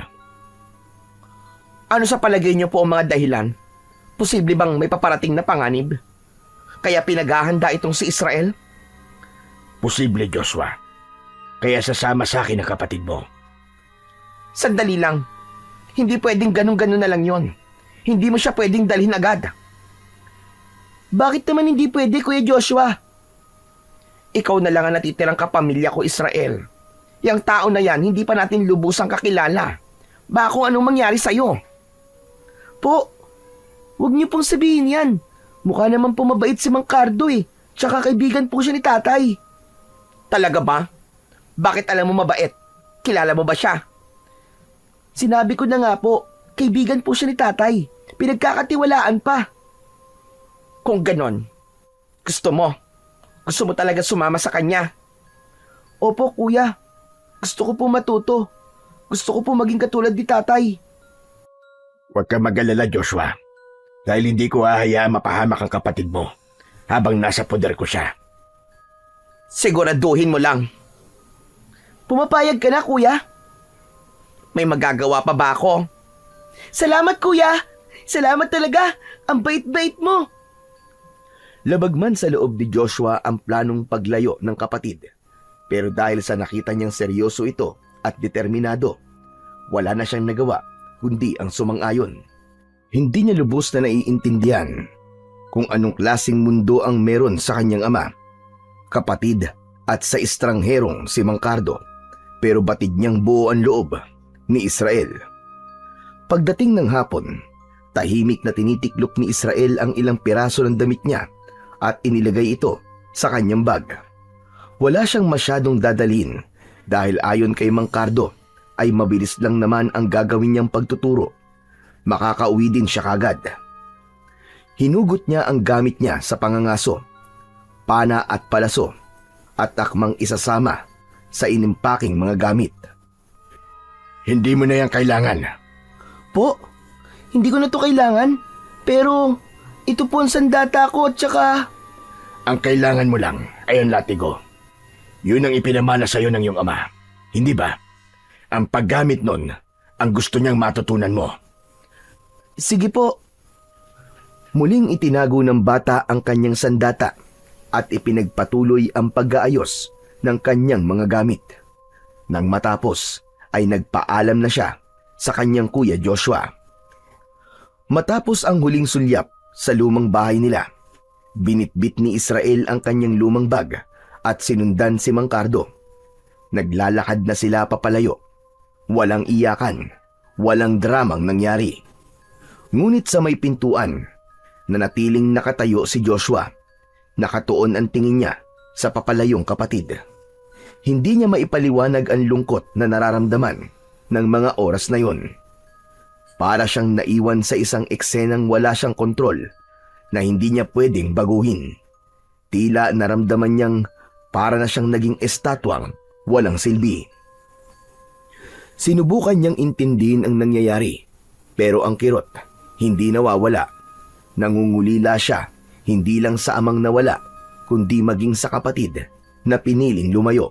C: Ano sa palagay niyo po ang mga dahilan? Posible bang may paparating na panganib? Kaya pinaghahanda itong si Israel?
B: Posible, Joshua. Kaya sasama sa akin ang kapatid mo.
C: Sandali lang. Hindi pwedeng ganun-ganun na lang yon. Hindi mo siya pwedeng dalhin agad. Bakit naman hindi pwede, Kuya Joshua? Ikaw na lang ang natitirang kapamilya ko, Israel. Yang tao na yan, hindi pa natin lubusang kakilala. Baka kung anong mangyari sa'yo. Po, huwag niyo pong sabihin yan. Mukha naman po mabait si Mang Cardo eh. Tsaka kaibigan po siya ni tatay. Talaga ba? Bakit alam mo mabait? Kilala mo ba siya? Sinabi ko na nga po, kaibigan po siya ni tatay. Pinagkakatiwalaan pa. Kung ganon, gusto mo talaga sumama sa kanya? Opo, kuya. Gusto ko po matuto. Gusto ko po maging katulad ni tatay.
B: Huwag kang mag-alala, Joshua. Dahil hindi ko hahayaang mapahamak ang kapatid mo habang nasa poder ko siya.
C: Siguraduhin mo lang. Pumapayag ka na, kuya. May magagawa pa ba ako? Salamat, kuya. Salamat talaga. Ang bait-bait mo.
A: Labag man sa loob ni Joshua ang planong paglayo ng kapatid. Pero dahil sa nakita niyang seryoso ito at determinado, wala na siyang nagawa kundi ang sumang-ayon. Hindi niya lubos na naiintindihan kung anong klaseng mundo ang meron sa kanyang ama, kapatid at sa estrangherong si Mang Cardo, pero batid niyang buo ang loob ni Israel. Pagdating ng hapon, tahimik na tinitiklop ni Israel ang ilang piraso ng damit niya at inilagay ito sa kanyang bag. Wala siyang masyadong dadalhin dahil ayon kay Mang Cardo ay mabilis lang naman ang gagawin niyang pagtuturo. Makakauwi din siya kagad. Hinugot niya ang gamit niya sa pangangaso, pana at palaso, at akmang isasama sa inimpaking mga gamit.
B: Hindi mo na yan kailangan.
C: Po, hindi ko na to kailangan. Pero ito po ang sandata ko at saka...
B: Ang kailangan mo lang ay ang latigo. Yun ang ipinamana sa iyo ng iyong ama. Hindi ba? Ang paggamit nun, ang gusto niyang matutunan mo.
C: Sige po.
A: Muling itinago ng bata ang kanyang sandata at ipinagpatuloy ang pag-aayos ng kanyang mga gamit. Nang matapos ay nagpaalam na siya sa kanyang kuya Joshua. Matapos ang huling sulyap sa lumang bahay nila, binitbit ni Israel ang kanyang lumang bag at sinundan si Mang Cardo. Naglalakad na sila papalayo. Walang iyakan, walang dramang nangyari. Ngunit sa may pintuan, nanatiling nakatayo si Joshua. Nakatuon ang tingin niya sa papalayong kapatid. Hindi niya maipaliwanag ang lungkot na nararamdaman ng mga oras na yun. Para siyang naiwan sa isang eksenang wala siyang kontrol na hindi niya pwedeng baguhin. Tila naramdaman niyang para na siyang naging estatwang walang silbi. Sinubukan niyang intindihin ang nangyayari, pero ang kirot hindi nawawala. Nangungulila siya hindi lang sa amang nawala, kundi maging sa kapatid na piniling lumayo.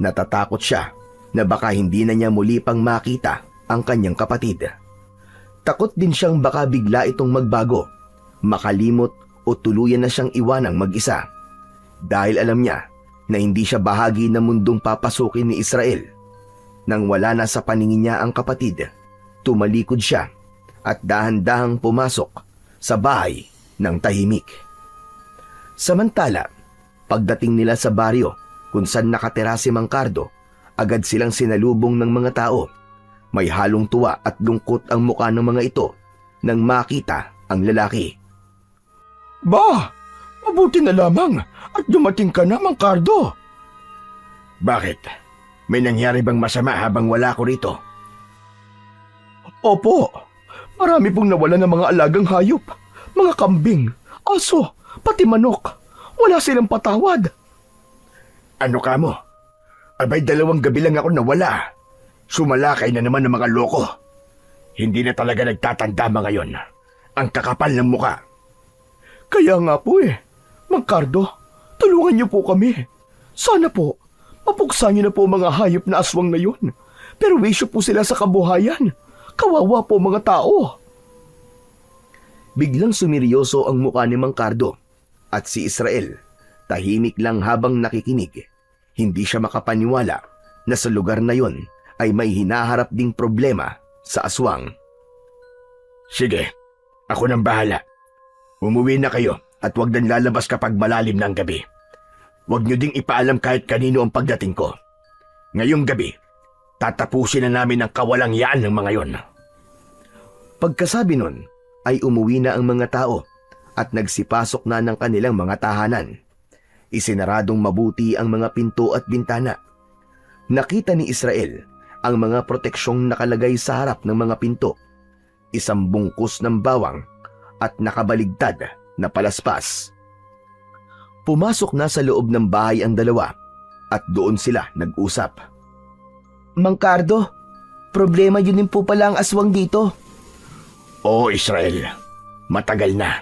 A: Natatakot siya na baka hindi na niya muli pang makita ang kanyang kapatid. Takot din siyang baka bigla itong magbago, makalimot o tuluyan na siyang iwanang mag-isa. Dahil alam niya na hindi siya bahagi ng mundong papasukin ni Israel. Nang wala na sa paningin niya ang kapatid, tumalikod siya at dahan-dahang pumasok sa bahay ng tahimik. Samantala, pagdating nila sa baryo kung saan nakatira si Mang Cardo, agad silang sinalubong ng mga tao. May halong tuwa at lungkot ang mukha ng mga ito nang makita ang lalaki.
B: Ba, mabuti na lamang at dumating ka na, Mang Cardo.
A: Bakit? May nangyari bang masama habang wala ko rito?
B: Opo, marami pong nawala ng mga alagang hayop, mga kambing, aso, pati manok. Wala silang patawad.
A: Ano ka mo? Abay 2 gabi lang ako nawala. Sumalakay na naman ng mga loko. Hindi na talaga nagtatandama ngayon. Ang kakapal ng muka.
B: Kaya nga po Mang Cardo, tulungan niyo po kami. Sana po, mapuksa niyo na po mga hayop na aswang na yun. Pero wisyo po sila sa kabuhayan. Kawawa po mga tao.
A: Biglang sumiryoso ang mukha ni Mang Cardo at si Israel. Tahimik lang habang nakikinig. Hindi siya makapaniwala na sa lugar na yon ay may hinaharap ding problema sa aswang. Sige, ako nang bahala. Umuwi na kayo at huwag nang lalabas kapag malalim ng gabi. Huwag niyo ding ipaalam kahit kanino ang pagdating ko. Ngayong gabi, tatapusin na namin ang kawalangyaan ng mga yon. Pagkasabi nun, ay umuwi na ang mga tao at nagsipasok na ng kanilang mga tahanan. Isinaradong mabuti ang mga pinto at bintana. Nakita ni Israel ang mga proteksyong nakalagay sa harap ng mga pinto, isang bungkus ng bawang at nakabaligtad na palaspas. Pumasok na sa loob ng bahay ang dalawa at doon sila nag-usap.
C: Mang Cardo, problema yun din po pala ang aswang dito.
A: Oo, Israel. Matagal na.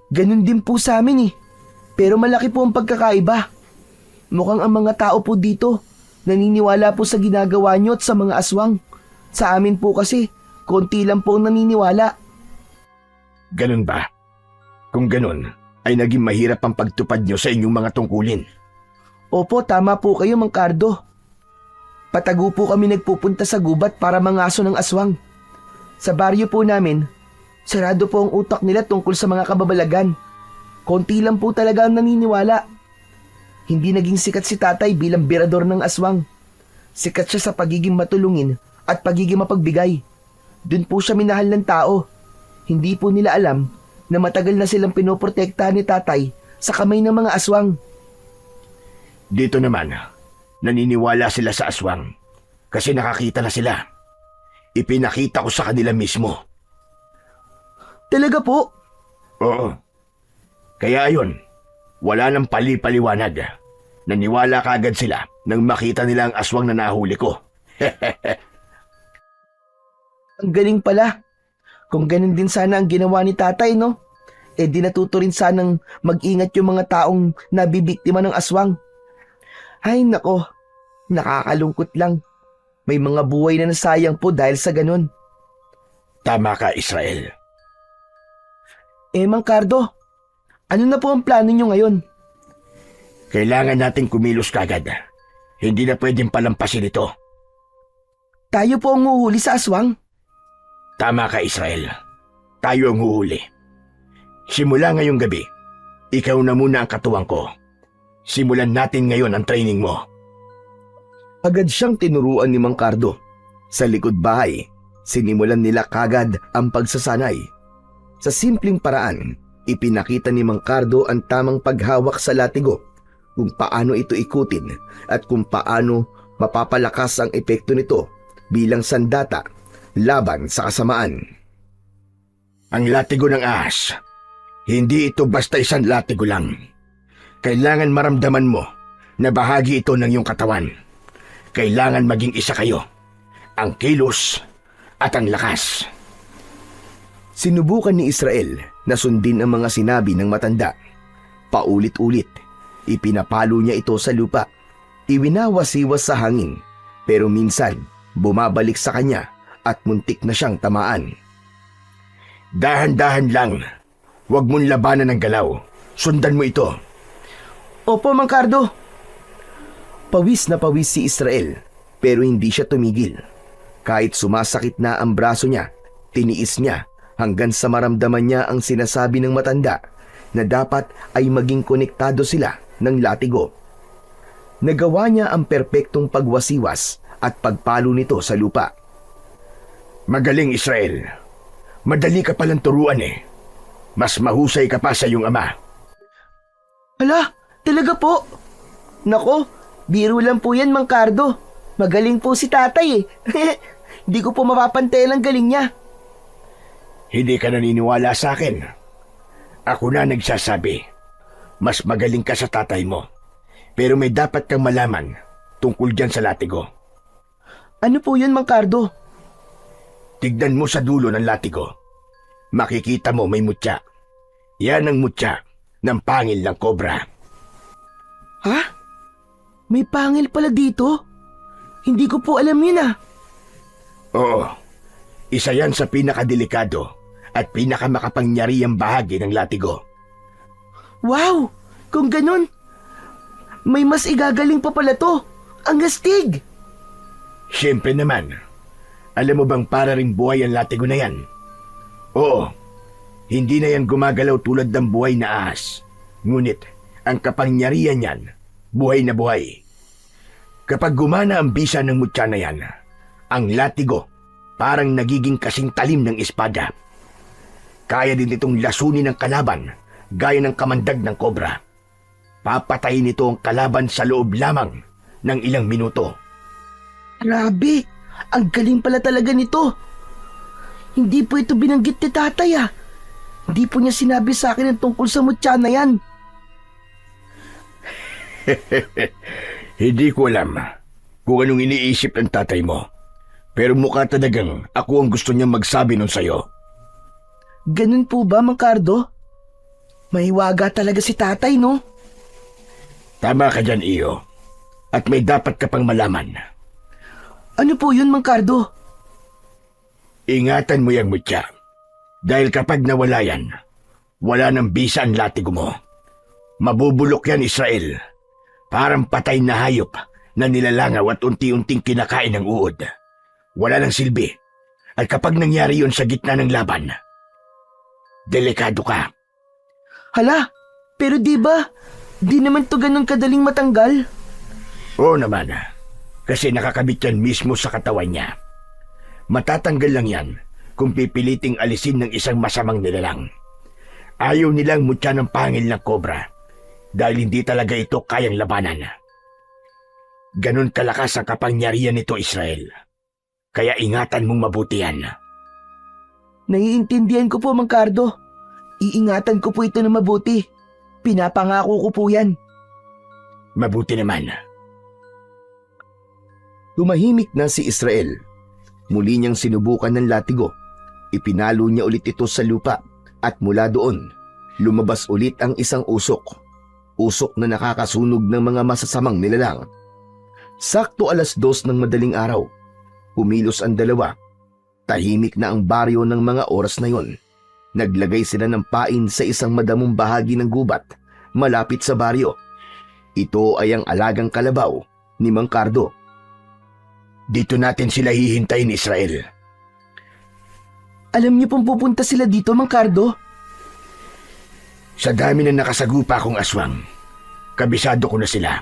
C: Ganun din po sa amin Pero malaki po ang pagkakaiba. Mukhang ang mga tao po dito naniniwala po sa ginagawa nyo at sa mga aswang. Sa amin po kasi, konti lang po ang naniniwala.
A: Ganun ba? Kung ganun, ay naging mahirap ang pagtupad nyo sa inyong mga tungkulin.
C: Opo, tama po kayo, Mang Cardo. Patago po kami nagpupunta sa gubat para mangaso ng aswang. Sa baryo po namin, sarado po ang utak nila tungkol sa mga kababalagan. Konti lang po talaga ang naniniwala. Hindi naging sikat si tatay bilang birador ng aswang. Sikat siya sa pagiging matulungin at pagiging mapagbigay. Doon po siya minahal ng tao. Hindi po nila alam na matagal na silang pinoprotektahan ni tatay sa kamay ng mga aswang.
A: Dito naman, naniniwala sila sa aswang kasi nakakita na sila. Ipinakita ko sa kanila mismo.
C: Talaga po?
A: Oo. Kaya ayun, wala nang pali-paliwanag. Naniwala kaagad sila nang makita nila ang aswang na nahuli ko.
C: Ang galing pala. Kung ganun din sana ang ginawa ni tatay, no? Di natuto rin sanang mag-ingat yung mga taong nabibiktima ng aswang. Ay nako, nakakalungkot lang. May mga buhay na nasayang po dahil sa ganun.
A: Tama ka, Israel.
C: Mang Cardo, ano na po ang plano nyo ngayon?
B: Kailangan nating kumilos kagad. Hindi na pwedeng palampasin ito.
C: Tayo po ang huhuli sa aswang.
B: Tama ka, Israel. Tayo ang huhuli. Simula ngayong gabi, ikaw na muna ang katuwang ko. Simulan natin ngayon ang training mo.
A: Agad siyang tinuruan ni Mang Cardo. Sa likod bahay, sinimulan nila kagad ang pagsasanay. Sa simpleng paraan, ipinakita ni Mang Cardo ang tamang paghawak sa latigo, kung paano ito ikutin at kung paano mapapalakas ang epekto nito bilang sandata laban sa kasamaan.
B: Ang latigo ng ahas, hindi ito basta isang latigo lang. Kailangan maramdaman mo na bahagi ito ng iyong katawan. Kailangan maging isa kayo, ang kilos at ang lakas.
A: Sinubukan ni Israel na sundin ang mga sinabi ng matanda. Paulit-ulit, ipinapalo niya ito sa lupa. Iwinawasiwas sa hangin, pero minsan bumabalik sa kanya at muntik na siyang tamaan.
B: Dahan-dahan lang. Huwag mong labanan ng galaw. Sundan mo ito.
C: Opo, Mang Cardo.
A: Pawis na pawis si Israel, pero hindi siya tumigil. Kahit sumasakit na ang braso niya, tiniis niya hanggang sa maramdaman niya ang sinasabi ng matanda na dapat ay maging konektado sila ng latigo. Nagawa niya ang perpektong pagwasiwas at pagpalo nito sa lupa.
B: Magaling, Israel. Madali ka palang turuan eh. Mas mahusay ka pa sa iyong ama.
C: Ala, talaga po. Nako, biro lang po yan, Mang Cardo. Magaling po si tatay eh. Hindi ko po mapapantay ang galing niya.
B: Hindi ka naniniwala sa akin. Ako na nagsasabi. Mas magaling ka sa tatay mo. Pero may dapat kang malaman tungkol dyan sa latigo.
C: Ano po yun, Mang Cardo?
B: Tignan mo sa dulo ng latigo. Makikita mo may mutya. Yan ang mutya ng pangil ng kobra.
C: Ha? May pangil pala dito? Hindi ko po alam yun ah.
B: Oo. Isa yan sa pinakadelikado at pinakamakapangyarihang bahagi ng latigo.
C: Wow! Kung ganun, may mas igagaling pa pala to. Ang astig!
B: Siyempre naman. Alam mo bang para ring buhay ang latigo na yan? Oo. Hindi na yan gumagalaw tulad ng buhay na ahas. Ngunit, ang kapangyarihan yan, buhay na buhay. Kapag gumana ang bisa ng mutya na yan, ang latigo parang nagiging kasing talim ng espada. Kaya din itong lasunin ng kalaban gaya ng kamandag ng kobra. Papatayin ito ang kalaban sa loob lamang ng ilang minuto.
C: Grabe! Ang galing pala talaga nito. Hindi po ito binanggit ni tatay ah. Hindi po niya sinabi sa akin ang tungkol sa mutya na yan.
B: Hindi ko alam kung anong iniisip ng tatay mo. Pero mukha talagang ako ang gusto niya magsabi nun sa'yo.
C: Ganun po ba, Mang Cardo? Mahiwaga talaga si tatay, no?
B: Tama ka dyan, Iyo. At may dapat ka pang malaman.
C: Ano po yun, Mang Cardo?
B: Ingatan mo yung mutya. Dahil kapag nawala yan, wala nang bisa ang latigo mo. Mabubulok yan, Israel. Parang patay na hayop na nilalangaw at unti-unting kinakain ng uod. Wala nang silbi. At kapag nangyari yun sa gitna ng laban, delikado ka.
C: Hala, pero di ba, di naman to ganun kadaling matanggal?
B: Oo naman, kasi nakakabit yan mismo sa katawan niya. Matatanggal lang yan kung pipiliting alisin ng isang masamang nilalang. Ayaw nilang mutya ng pangil ng kobra dahil hindi talaga ito kayang labanan. Ganon kalakas ang kapangyarihan nito, Israel. Kaya ingatan mong mabuti yan.
C: Naiintindihan ko po, Mang Cardo. Iingatan ko po ito na mabuti. Pinapangako ko po yan.
B: Mabuti naman.
A: Tumahimik na si Israel. Muli niyang sinubukan ng latigo. Ipinalo niya ulit ito sa lupa at mula doon, lumabas ulit ang isang usok. Usok na nakakasunog ng mga masasamang nilalang. Sakto 2:00 ng madaling araw. Pumilos ang dalawa. Tahimik na ang baryo ng mga oras na yon. Naglagay sila ng pain sa isang madamong bahagi ng gubat malapit sa baryo. Ito ay ang alagang kalabaw ni Mang Cardo. Dito natin sila hihintayin, Israel.
C: Alam niyo pong pupunta sila dito, Mang Cardo?
A: Sa dami ng nakasagupa kong aswang, kabisado ko na sila.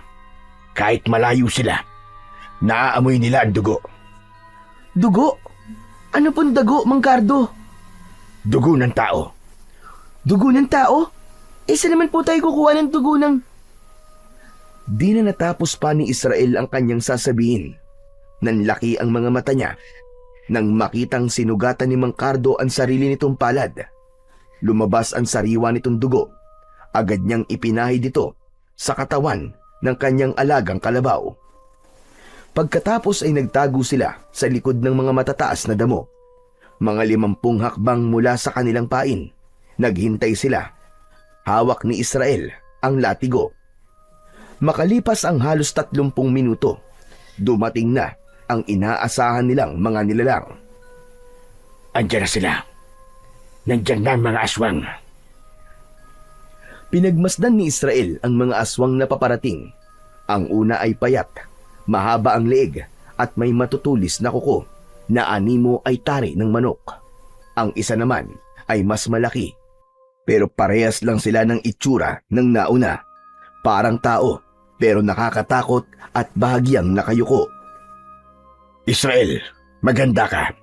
A: Kahit malayo sila, naaamoy nila ang dugo.
C: Dugo? Ano pong dugo, Mang Cardo?
A: Dugo ng tao.
C: Dugo ng tao? Saan naman po tayo kukuha ng dugo ng...
A: Di na natapos pa ni Israel ang kanyang sasabihin. Nanlaki ang mga mata niya nang makitang sinugatan ni Mang Cardo ang sarili nitong palad. Lumabas ang sariwa nitong dugo. Agad niyang ipinahid ito sa katawan ng kanyang alagang kalabaw. Pagkatapos ay nagtago sila sa likod ng mga matataas na damo. Mga 50 hakbang mula sa kanilang pain. Naghintay sila. Hawak ni Israel ang latigo. Makalipas ang halos 30 minuto, dumating na ang inaasahan nilang mga nilalang. Andiyan na sila. Nandyan na ang mga aswang. Pinagmasdan ni Israel ang mga aswang na paparating. Ang una ay payat, mahaba ang leeg at may matutulis na kuko na animo ay tari ng manok. Ang isa naman ay mas malaki, pero parehas lang sila ng itsura ng nauna. Parang tao, pero nakakatakot at bahagyang nakayuko. Israel, maganda ka.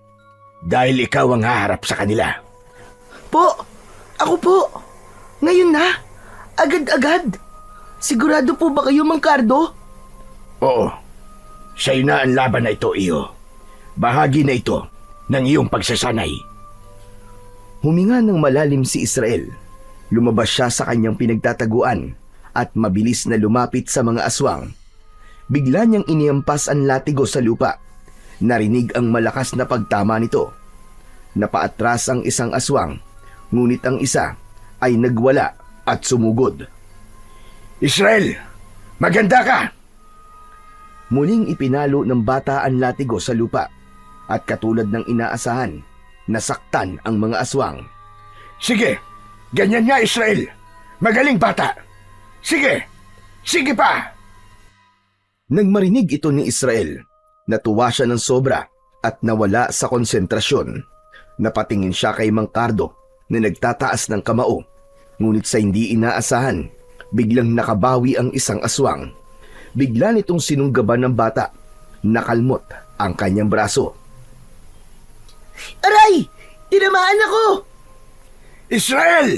A: Dahil ikaw ang haharap sa kanila.
C: Po! Ako po! Ngayon na! Agad-agad! Sigurado po ba kayo, Mang Cardo?
A: Oo. Sa'yo na ang laban na ito, iyo. Bahagi na ito ng iyong pagsasanay. Huminga ng malalim si Israel. Lumabas siya sa kanyang pinagtataguan at mabilis na lumapit sa mga aswang. Bigla niyang inihampas ang latigo sa lupa. Narinig ang malakas na pagtama nito. Napaatras ang isang aswang, ngunit ang isa ay nagwala at sumugod. Israel, maganda ka! Muling ipinalo ng bata ang latigo sa lupa at katulad ng inaasahan, nasaktan ang mga aswang. Sige, ganyan nga Israel. Magaling bata. Sige, sige pa! Nang marinig ito ni Israel, natuwa siya ng sobra at nawala sa konsentrasyon. Napatingin siya kay Mang Cardo na nagtataas ng kamao. Ngunit sa hindi inaasahan, biglang nakabawi ang isang aswang. Bigla nitong sinunggaban ng bata. Nakalmot ang kanyang braso.
C: Aray! Tinamaan ako!
A: Israel!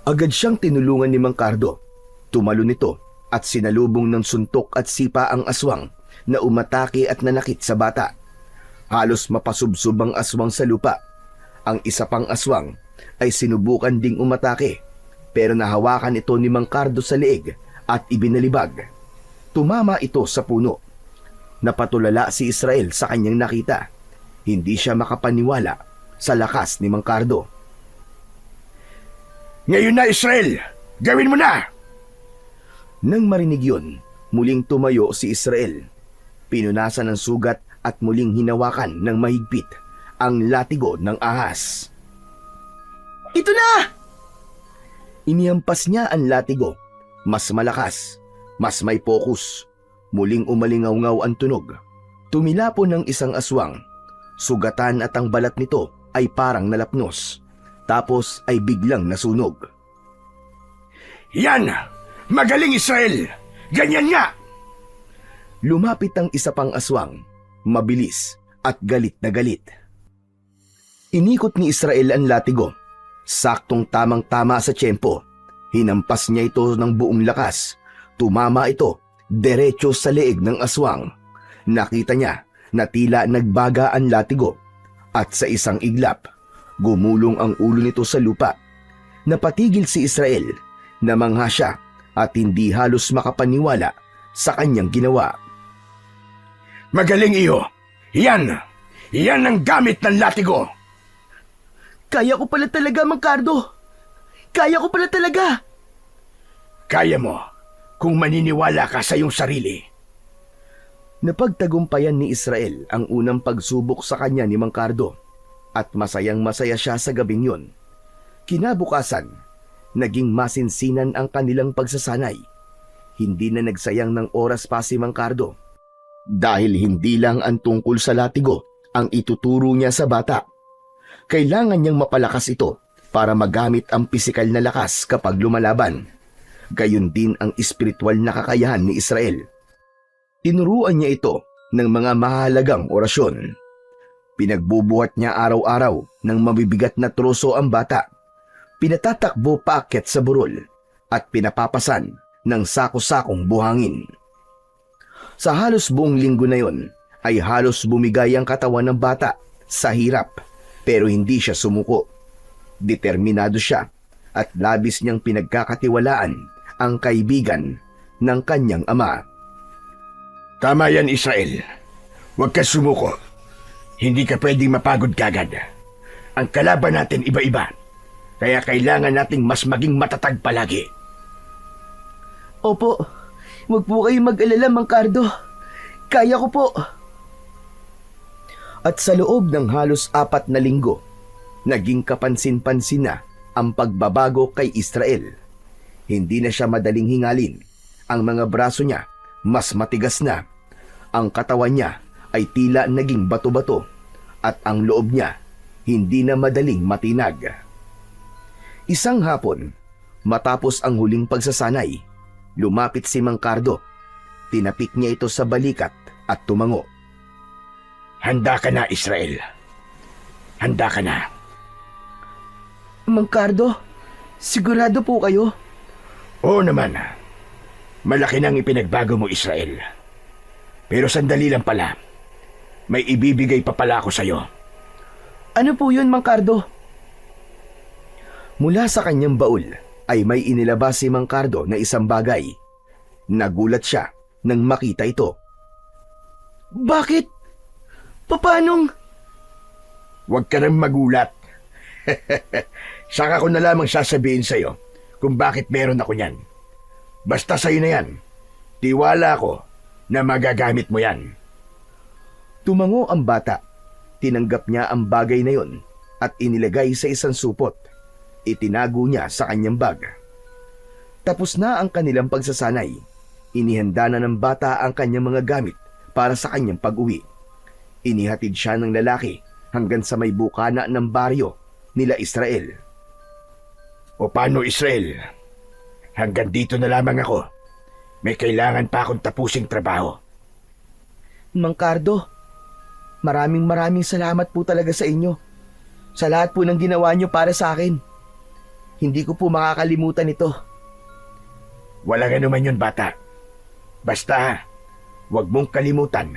A: Agad siyang tinulungan ni Mang Cardo. Tumalon ito at sinalubong ng suntok at sipa ang aswang na umatake at nanakit sa bata. Halos mapasubsob ang aswang sa lupa. Ang isa pang aswang ay sinubukan ding umatake, pero nahawakan ito ni Mang Cardo sa leeg at ibinalibag. Tumama ito sa puno. Napatulala si Israel sa kanyang nakita. Hindi siya makapaniwala sa lakas ni Mang Cardo. Ngayon na Israel! Gawin mo na! Nang marinig yun, muling tumayo si Israel. Pinunasan ng sugat at muling hinawakan ng mahigpit ang latigo ng ahas.
C: Ito na!
A: Inihampas niya ang latigo. Mas malakas, mas may pokus. Muling umalingaw-ngaw ang tunog. Tumilapon ng isang aswang. Sugatan at ang balat nito ay parang nalapnos. Tapos ay biglang nasunog. Yan! Magaling Israel! Ganyan nga! Lumapit ang isa pang aswang, mabilis at galit na galit. Inikot ni Israel ang latigo. Saktong tamang-tama sa tiyempo. Hinampas niya ito ng buong lakas. Tumama ito diretso sa leeg ng aswang. Nakita niya na tila nagbaga ang latigo at sa isang iglap, gumulong ang ulo nito sa lupa. Napatigil si Israel, namangha siya at hindi halos makapaniwala sa kanyang ginawa. Magaling iyo! Yan! Yan ang gamit ng latigo!
C: Kaya ko pala talaga, Mang Cardo! Kaya ko pala talaga!
A: Kaya mo kung maniniwala ka sa iyong sarili. Napagtagumpayan ni Israel ang unang pagsubok sa kanya ni Mang Cardo at masayang-masaya siya sa gabing yun. Kinabukasan, naging masinsinan ang kanilang pagsasanay. Hindi na nagsayang ng oras pa si Mang Cardo. Dahil hindi lang ang tungkol sa latigo ang ituturo niya sa bata. Kailangan niyang mapalakas ito para magamit ang pisikal na lakas kapag lumalaban. Gayon din ang espiritual na kakayahan ni Israel. Tinuruan niya ito ng mga mahalagang orasyon. Pinagbubuhat niya araw-araw ng mabibigat na troso ang bata. Pinatatakbo paakyat sa burol at pinapapasan ng sako-sakong buhangin. Sa halos buong linggo na yon ay halos bumigay ang katawan ng bata sa hirap, pero hindi siya sumuko. Determinado siya at labis niyang pinagkakatiwalaan ang kaibigan ng kanyang ama.
B: Tama yan, Israel. Huwag ka sumuko. Hindi ka pwedeng mapagod kagad. Ang kalaban natin iba-iba. Kaya kailangan nating mas maging matatag palagi.
C: Opo, huwag po kayong mag-alala, Mang Cardo. Kaya ko po.
A: At sa loob ng halos 4 na linggo, naging kapansin-pansin na ang pagbabago kay Israel. Hindi na siya madaling hingalin. Ang mga braso niya mas matigas na. Ang katawan niya ay tila naging bato-bato at ang loob niya hindi na madaling matinag. Isang hapon, matapos ang huling pagsasanay, lumapit si Mang Cardo. Tinapik niya ito sa balikat at tumango.
B: Handa ka na, Israel. Handa ka na.
C: Mang Cardo, sigurado po kayo?
B: Oo naman. Malaki nang ipinagbago mo, Israel. Pero sandali lang pala. May ibibigay pa pala ako sa'yo.
C: Ano po yun, Mang Cardo?
A: Mula sa kanyang baul ay may inilabas si Mang Cardo na isang bagay. Nagulat siya nang makita ito.
C: Bakit? Papanong?
B: Huwag ka nang magulat. Saka ko na lamang sasabihin sa'yo kung bakit meron ako niyan. Basta sa'yo na yan. Tiwala ko na magagamit mo yan.
A: Tumango ang bata. Tinanggap niya ang bagay na yon at inilagay sa isang supot. Itinago niya sa kanyang bag. Tapos na ang kanilang pagsasanay. Inihanda na ng bata ang kanyang mga gamit para sa kanyang pag-uwi. Inihatid siya ng lalaki hanggang sa may bukana ng baryo nila Israel.
B: O paano, Israel? Hanggang dito na lamang ako. May kailangan pa akong tapusing trabaho.
C: Mang Cardo, maraming salamat po talaga sa inyo. Sa lahat po ng ginawa niyo para sa akin. Hindi ko po makakalimutan ito.
B: Walang anuman yun, bata. Basta, huwag mong kalimutan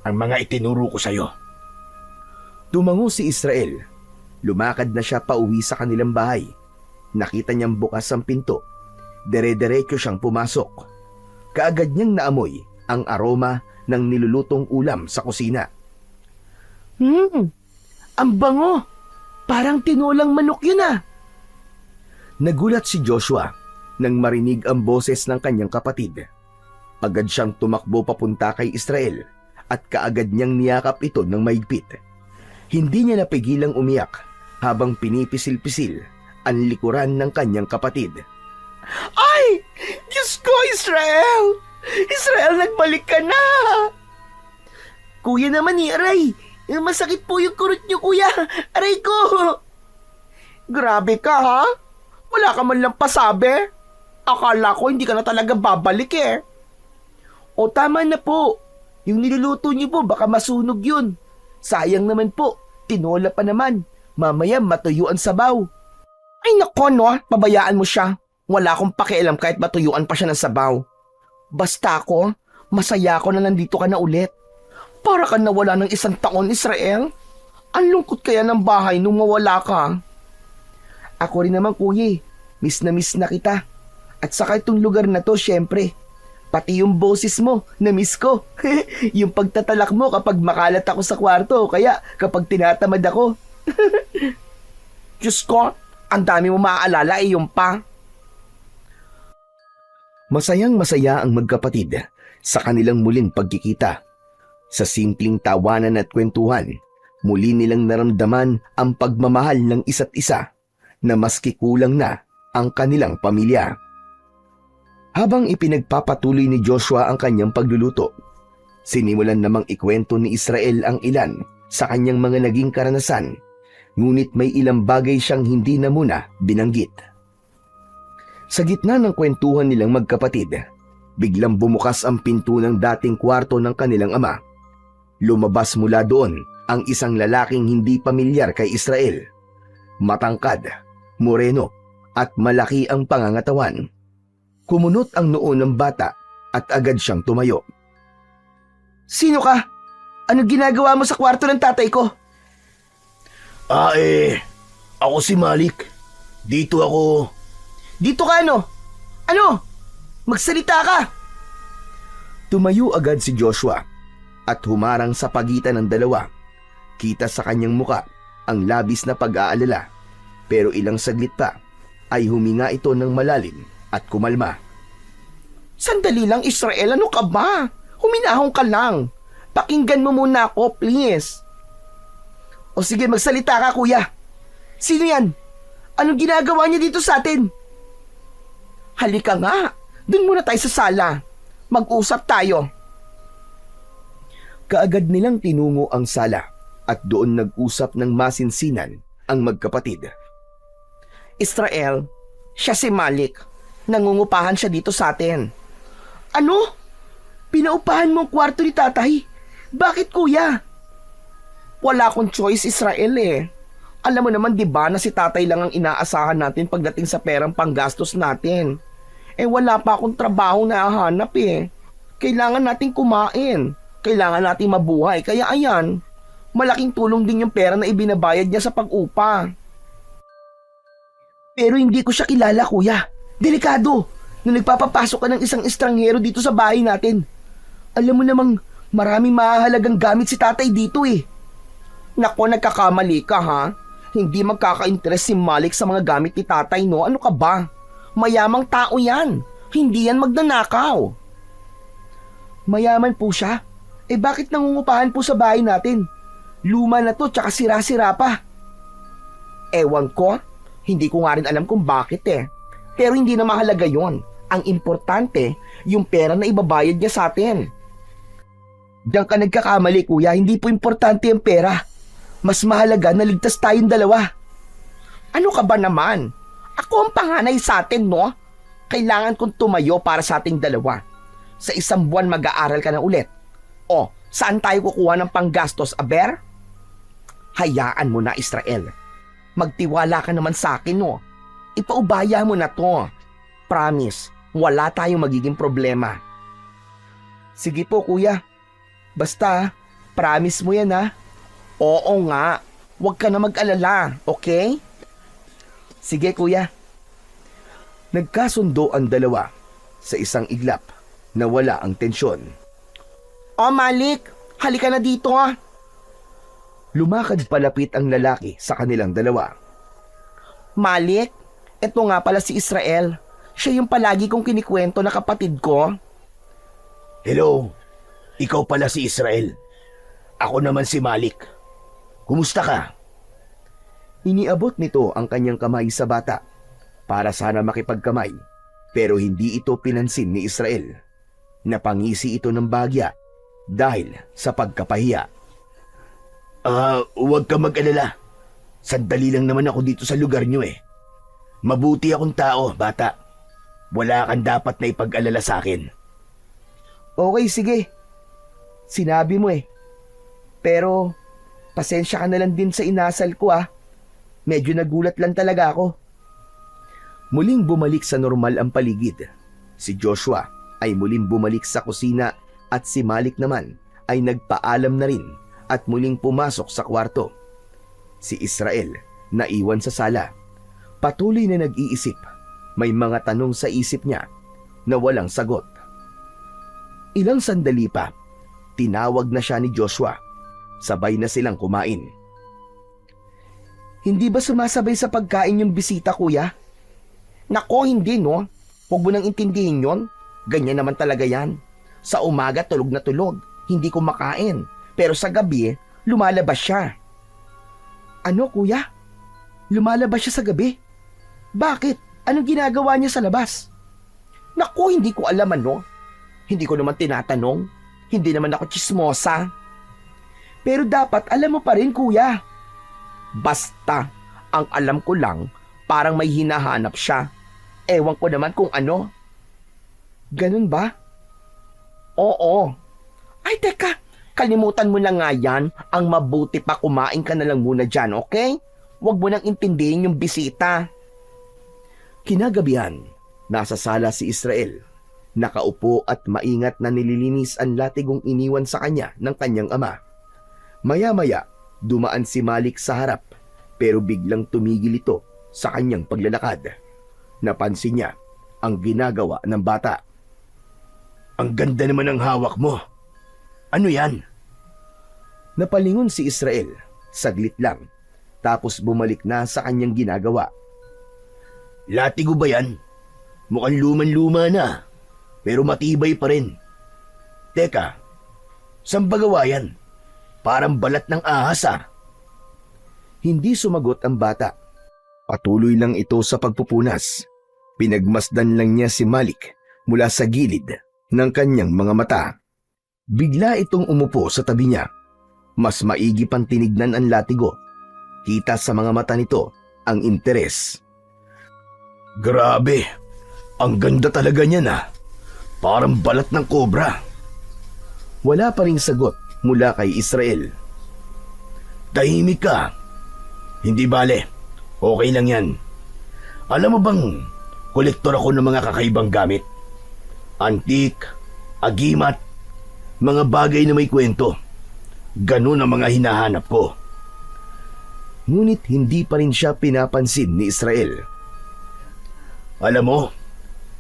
B: ang mga itinuro ko sa'yo.
A: Tumango si Israel. Lumakad na siya pauwi sa kanilang bahay. Nakita niyang bukas ang pinto. Dere-derecho siyang pumasok. Kaagad niyang naamoy ang aroma ng nilulutong ulam sa kusina.
C: Ang bango! Parang tinolang manok yun ah!
A: Nagulat si Joshua nang marinig ang boses ng kanyang kapatid. Agad siyang tumakbo papunta kay Israel at kaagad niyang niyakap ito ng maigpit. Hindi niya napigilang umiyak habang pinipisil-pisil ang likuran ng kanyang kapatid.
C: Ay! Diyos ko, Israel! Israel, nagbalik ka na! Kuya naman ni Aray! Masakit po yung kurot niyo, kuya! Aray ko! Grabe ka, ha? Wala ka man lang pasabi. Akala ko hindi ka na talaga babalik eh. O tama na po. Yung niluluto niyo po, baka masunog yun. Sayang naman po. Tinola pa naman. Mamaya matuyo ang sabaw. Ay nako no, pabayaan mo siya. Wala akong pakialam kahit matuyuan pa siya ng sabaw. Basta ako, masaya ako na nandito ka na ulit. Para ka nawala ng 1 taon, Israel. Ang lungkot kaya ng bahay nung mawala ka. Ako rin naman, kuya. Miss na kita. At saka itong lugar na to, syempre. Pati yung boses mo, na-miss ko. Yung pagtatalak mo kapag makalat ako sa kwarto, kaya kapag tinatamad ako. Diyos ko, ang dami mo maaalala yung pa.
A: Masayang-masaya ang magkapatid sa kanilang muling pagkikita. Sa simpleng tawanan at kwentuhan, muli nilang naramdaman ang pagmamahal ng isa't isa na maski kulang na ang kanilang pamilya. Habang ipinagpapatuloy ni Joshua ang kanyang pagluluto, sinimulan namang ikwento ni Israel ang ilan sa kanyang mga naging karanasan, ngunit may ilang bagay siyang hindi na muna binanggit. Sa gitna ng kwentuhan nilang magkapatid, biglang bumukas ang pinto ng dating kwarto ng kanilang ama. Lumabas mula doon ang isang lalaking hindi pamilyar kay Israel. Matangkad, moreno, at malaki ang pangangatawan. Kumunot ang noo ng bata at agad siyang tumayo.
C: Sino ka? Anong ginagawa mo sa kwarto ng tatay ko?
B: Ako si Malik. Dito ako.
C: Dito ka ano? Ano? Magsalita ka!
A: Tumayo agad si Joshua at humarang sa pagitan ng dalawa. Kita sa kanyang muka ang labis na pag-aalala, pero ilang saglit pa ay huminga ito ng malalim at kumalma.
C: Sandali lang, Israel, ano ka ba? Huminahon ka lang. Pakinggan mo muna ako, please. O sige, magsalita ka, kuya. Sino yan? Anong ginagawa niya dito sa atin? Halika nga, dun muna tayo sa sala. Mag-usap tayo.
A: Kaagad nilang tinungo ang sala at doon nag-usap ng masinsinan ang magkapatid.
C: Israel, siya si Malik. Nangungupahan siya dito sa atin. Ano? Pinaupahan mo ang kwarto ni tatay? Bakit, kuya? Wala akong choice, Israel eh. Alam mo naman, di ba, na si tatay lang ang inaasahan natin pagdating sa perang panggastos natin. Wala pa akong trabaho na hahanap eh. Kailangan nating kumain. Kailangan nating mabuhay. Kaya ayan, malaking tulong din yung pera na ibinabayad niya sa pag-upa. Pero hindi ko siya kilala, kuya. Delikado na nagpapapasok ka ng isang estranghero dito sa bahay natin. Alam mo namang maraming mahalagang gamit si tatay dito eh. Nako, nagkakamali ka ha. Hindi magkaka-interest si Malik sa mga gamit ni tatay, no? Ano ka ba? Mayamang tao yan. Hindi yan magnanakaw. Mayaman po siya? Bakit nangungupahan po sa bahay natin? Luma na to, tsaka sira-sira pa. Ewan ko. Hindi ko nga rin alam kung bakit eh. Pero hindi na mahalaga yon. Ang importante, yung pera na ibabayad niya sa atin. Diyan ka nagkakamali, kuya. Hindi po importante yung pera. Mas mahalaga na ligtas tayong dalawa. Ano ka ba naman? Ako ang panganay sa atin, no? Kailangan kong tumayo para sa ating dalawa. Sa isang buwan mag-aaral ka na ulit. O, saan tayo kukuha ng panggastos, aber? Hayaan mo na, Israel. Magtiwala ka naman sa akin, no? Ipaubaya mo na to. Promise, wala tayong magiging problema. Sige po, kuya. Basta, promise mo yan, ha? Oo nga. Huwag ka na mag-alala, okay? Sige, kuya.
A: Nagkasundo ang dalawa sa isang iglap na wala ang tensyon.
C: O Malik, halika na dito ha.
A: Lumakad palapit ang lalaki sa kanilang dalawa.
C: Malik, eto nga pala si Israel. Siya yung palagi kong kinikwento na kapatid ko.
B: Hello, ikaw pala si Israel. Ako naman si Malik. Kumusta ka?
A: Iniabot nito ang kanyang kamay sa bata para sana makipagkamay, pero hindi ito pinansin ni Israel. Napangisi ito ng bagya dahil sa pagkapahiya.
B: Huwag ka mag-alala. Sandali lang naman ako dito sa lugar nyo eh. Mabuti akong tao, bata. Wala kang dapat na ipag-alala sa akin.
C: Okay, sige. Sinabi mo eh. Pero, pasensya ka na lang din sa inasal ko ah. Medyo nagulat lang talaga ako.
A: Muling bumalik sa normal ang paligid. Si Joshua ay muling bumalik sa kusina at si Malik naman ay nagpaalam na rin at muling pumasok sa kwarto. Si Israel naiwan sa sala. Patuloy na nag-iisip. May mga tanong sa isip niya na walang sagot. Ilang sandali pa, tinawag na siya ni Joshua. Sabay na silang kumain.
C: Hindi ba sumasabay sa pagkain yung bisita, kuya? Nako, hindi no. Huwag mo nang intindihin yon. Ganyan naman talaga yan. Sa umaga tulog na tulog, hindi kumakain. Pero sa gabi, lumalabas siya. Ano, kuya? Lumalabas siya sa gabi? Bakit? Anong ginagawa niya sa labas? Naku, hindi ko alam ano. Hindi ko naman tinatanong. Hindi naman ako chismosa. Pero dapat alam mo pa rin, kuya. Basta, ang alam ko lang, parang may hinahanap siya. Ewan ko naman kung ano. Ganun ba? Oo. Ay, teka. Kalimutan mo na nga yan. Ang mabuti pa kumain ka na lang muna dyan, okay? Huwag mo nang intindihin yung bisita.
A: Kinagabihan, nasa sala si Israel. Nakaupo at maingat na nililinis ang latigong iniwan sa kanya ng kanyang ama. Maya-maya, dumaan si Malik sa harap pero biglang tumigil ito sa kanyang paglalakad. Napansin niya ang ginagawa ng bata.
B: Ang ganda naman ng hawak mo. Ano yan?
A: Napalingon si Israel, saglit lang, tapos bumalik na sa kanyang ginagawa.
B: Latigo ba yan? Mukhang luman-luma na, pero matibay pa rin. Teka, saan ba gawa yan? Parang balat ng ahas ah.
A: Hindi sumagot ang bata. Patuloy lang ito sa pagpupunas. Pinagmasdan lang niya si Malik mula sa gilid ng kanyang mga mata. Bigla itong umupo sa tabi niya. Mas maigi pang tinignan ang latigo. Kita sa mga mata nito ang interes.
B: Grabe, ang ganda talaga niyan ah. Parang balat ng kobra.
A: Wala pa ring sagot mula kay Israel.
B: Tahimik ka. Hindi bale, okay lang yan. Alam mo bang, kolektor ako ng mga kakaibang gamit? Antik, agimat, mga bagay na may kwento. Ganun ang mga hinahanap ko.
A: Ngunit hindi pa rin siya pinapansin ni Israel.
B: Alam mo,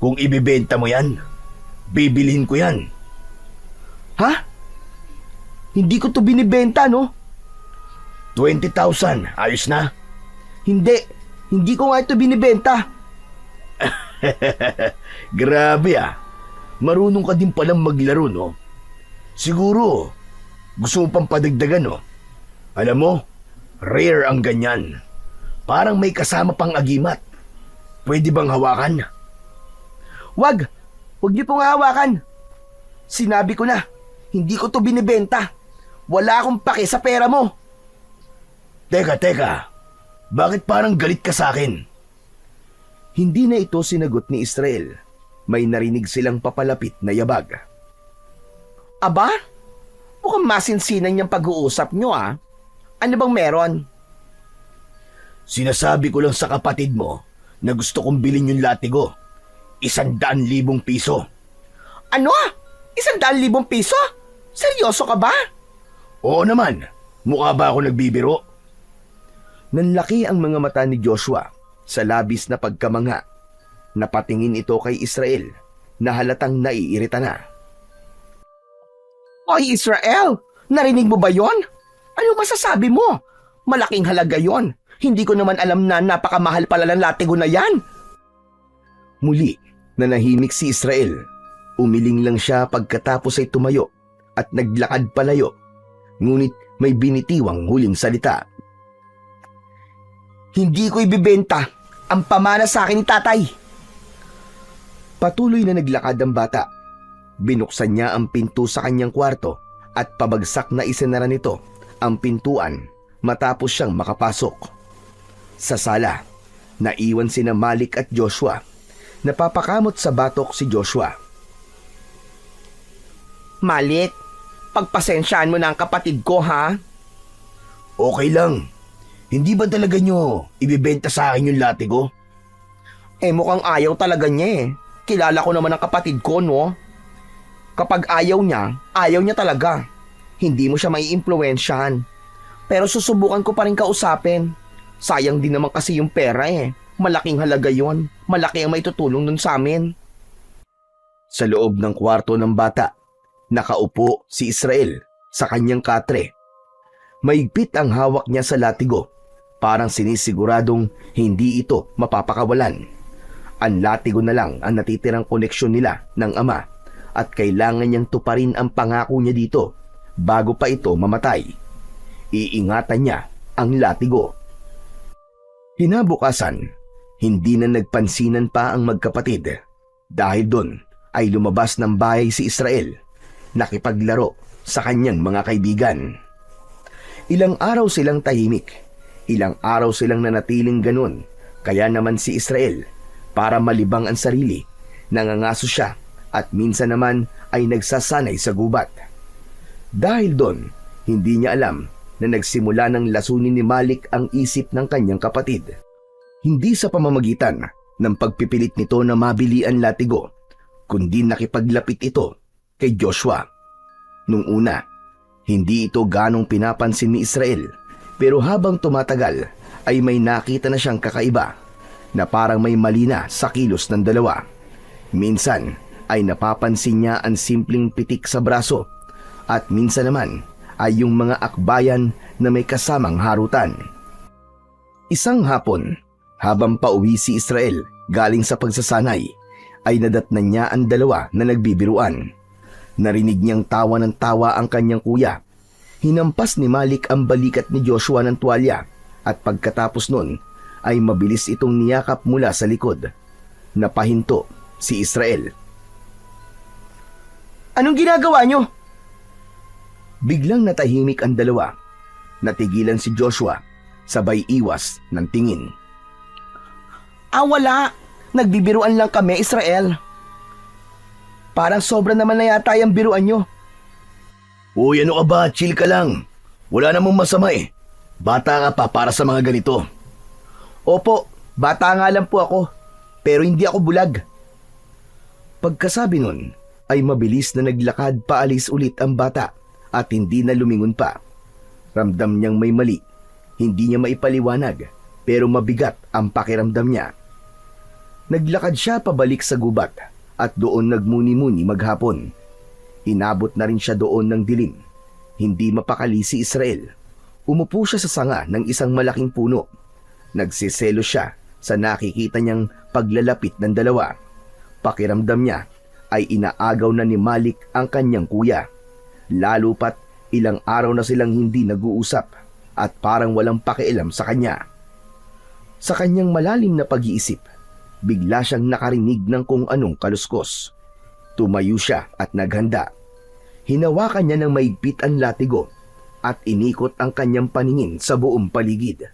B: kung ibibenta mo yan, bibilhin ko yan.
C: Ha? Hindi ko to binibenta, no?
B: 20,000, ayos na?
C: Hindi ko nga ito binibenta.
B: Grabe ah, marunong ka din palang maglaro no? Siguro, gusto mo pang padagdagan no? Alam mo, rare ang ganyan. Parang may kasama pang agimat. Pwede bang hawakan?
C: Wag niyo pong hawakan. Sinabi ko na, hindi ko to binibenta. Wala akong pake sa pera mo.
B: Teka, bakit parang galit ka sa akin?
A: Hindi na ito sinagot ni Israel. May narinig silang papalapit na yabag.
C: Aba? Mukhang masinsinan niyang pag-uusap niyo ah. Ano bang meron?
B: Sinasabi ko lang sa kapatid mo na gusto kong bilhin yung latigo. 100,000 piso.
C: Ano? 100,000 piso? Seryoso ka ba?
B: Oo naman, mukha ba ako nagbibiro?
A: Nanlaki ang mga mata ni Joshua sa labis na pagkamangha. Napatingin ito kay Israel na halatang naiirita na.
C: Oy Israel, narinig mo ba yon? Ano masasabi mo? Malaking halaga yon. Hindi ko naman alam na napakamahal pala ng latigo na yan.
A: Muli, nanahimik si Israel. Umiling lang siya pagkatapos ay tumayo at naglakad palayo. Ngunit may binitiwang huling salita.
C: Hindi ko ibibenta ang pamana sa akin ni tatay.
A: Patuloy na naglakad ang bata. Binuksan niya ang pinto sa kanyang kwarto at pabagsak na isinara nito ang pintuan matapos siyang makapasok. Sa sala, naiwan sina Malik at Joshua. Napapakamot sa batok si Joshua.
C: Malik, pagpasensyaan mo na ang kapatid ko ha?
B: Okay lang. Hindi ba talaga nyo ibibenta sa akin yung latigo?
C: Mukhang ayaw talaga niya eh. Kilala ko naman ang kapatid ko, no? Kapag ayaw niya talaga. Hindi mo siya maiimpluwensyahan. Pero susubukan ko pa rin kausapin. Sayang din naman kasi yung pera eh. Malaking halaga yon. Malaki ang maitutulong dun sa amin.
A: Sa loob ng kwarto ng bata, nakaupo si Israel sa kanyang katre. Maigpit ang hawak niya sa latigo. Parang sinisiguradong hindi ito mapapakawalan. Ang latigo na lang ang natitirang koneksyon nila ng ama at kailangan niyang tuparin ang pangako niya dito bago pa ito mamatay. Iingatan niya ang latigo. Kinabukasan, hindi na nagpansinan pa ang magkapatid. Dahil doon ay lumabas ng bahay si Israel, nakipaglaro sa kanyang mga kaibigan. Ilang araw silang tahimik, ilang araw silang nanatiling ganun, kaya naman si Israel, para malibang ang sarili, nangangaso siya at minsan naman ay nagsasanay sa gubat. Dahil doon, hindi niya alam na nagsimula ng lasunin ni Malik ang isip ng kanyang kapatid. Hindi sa pamamagitan ng pagpipilit nito na mabili ang latigo, kundi nakipaglapit ito kay Joshua. Nung una, hindi ito ganong pinapansin ni Israel, pero habang tumatagal ay may nakita na siyang kakaiba na parang may mali na sa kilos ng dalawa. Minsan ay napapansin niya ang simpleng pitik sa braso at minsan naman ay yung mga akbayan na may kasamang harutan. Isang hapon, habang pauwi si Israel galing sa pagsasanay, ay nadatnan niya ang dalawa na nagbibiruan. Narinig niyang tawa ng tawa ang kanyang kuya. Hinampas ni Malik ang balikat ni Joshua ng tuwalya at pagkatapos nun ay mabilis itong niyakap mula sa likod. Napahinto si Israel.
C: Anong ginagawa niyo?
A: Biglang natahimik ang dalawa. Natigilan si Joshua, sabay iwas ng tingin.
C: Wala. Nagbibiruan lang kami, Israel. Parang sobra naman na yata yung biruan niyo.
A: Uy, ano ka ba? Chill ka lang. Wala namang masama eh. Bata ka pa para sa mga ganito.
C: Opo, bata nga lang po ako. Pero hindi ako bulag.
A: Pagkasabi nun, ay mabilis na naglakad paalis ulit ang bata at hindi na lumingon pa. Ramdam niyang may mali. Hindi niya maipaliwanag, pero mabigat ang pakiramdam niya. Naglakad siya pabalik sa gubat at doon nagmuni-muni maghapon. Inabot na rin siya doon ng dilim. Hindi mapakali si Israel. Umupo siya sa sanga ng isang malaking puno. Nagsiselo siya sa nakikita niyang paglalapit ng dalawa. Pakiramdam niya ay inaagaw na ni Malik ang kanyang kuya. Lalo pat ilang araw na silang hindi nag-uusap at parang walang pakialam sa kanya. Sa kanyang malalim na pag-iisip, bigla siyang nakarinig ng kung anong kaluskos. Tumayo siya at naghanda. Hinawakan niya ng maigpit ang latigo at inikot ang kanyang paningin sa buong paligid.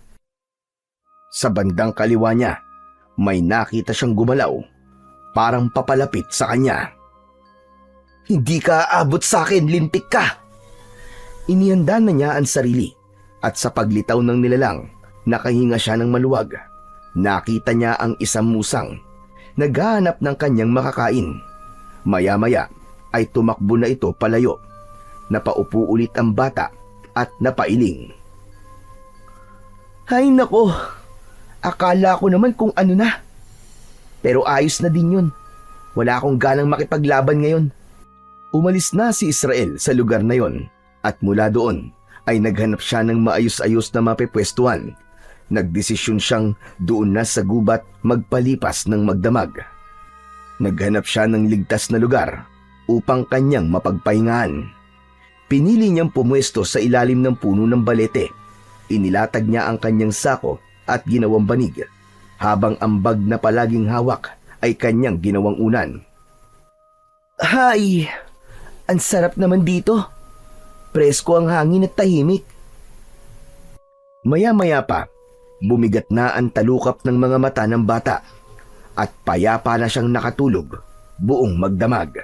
A: Sa bandang kaliwa niya, may nakita siyang gumalaw, parang papalapit sa kanya.
C: Hindi ka aabot sa akin, lintik ka!
A: Inihanda na niya ang sarili at sa paglitaw ng nilalang, nakahinga siya ng maluwag. Nakita niya ang isang musang, naghahanap ng kanyang makakain. Maya-maya ay tumakbo na ito palayo. Napaupo ulit ang bata at napailing.
C: Ay nako, akala ko naman kung ano na. Pero ayos na din yun. Wala akong ganang makipaglaban ngayon.
A: Umalis na si Israel sa lugar na yon at mula doon ay naghanap siya ng maayos-ayos na mapepwestuhan. Nagdesisyon siyang doon na sa gubat magpalipas ng magdamag. Naghanap siya ng ligtas na lugar upang kanyang mapagpahingahan. Pinili niyang pumwesto sa ilalim ng puno ng balete. Inilatag niya ang kanyang sako at ginawang banig, habang ang bag na palaging hawak ay kanyang ginawang unan.
C: Hay! Ang sarap naman dito. Presko ang hangin at tahimik.
A: Maya-maya pa, bumigat na ang talukap ng mga mata ng bata at payapa na siyang nakatulog buong magdamag.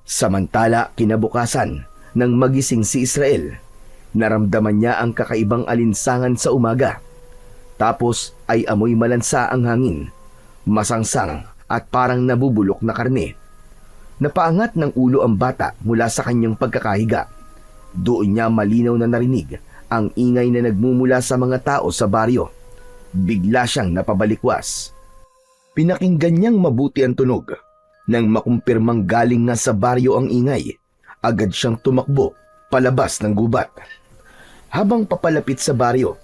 A: Samantala, kinabukasan, nang magising si Israel, naramdaman niya ang kakaibang alinsangan sa umaga. Tapos ay amoy malansa ang hangin, masangsang at parang nabubulok na karne. Napaangat ng ulo ang bata mula sa kanyang pagkakahiga. Doon niya malinaw na narinig ang ingay na nagmumula sa mga tao sa baryo. Bigla siyang napabalikwas. Pinakinggan niyang mabuti ang tunog. Nang makumpirmang galing na sa baryo ang ingay, agad siyang tumakbo palabas ng gubat. Habang papalapit sa baryo,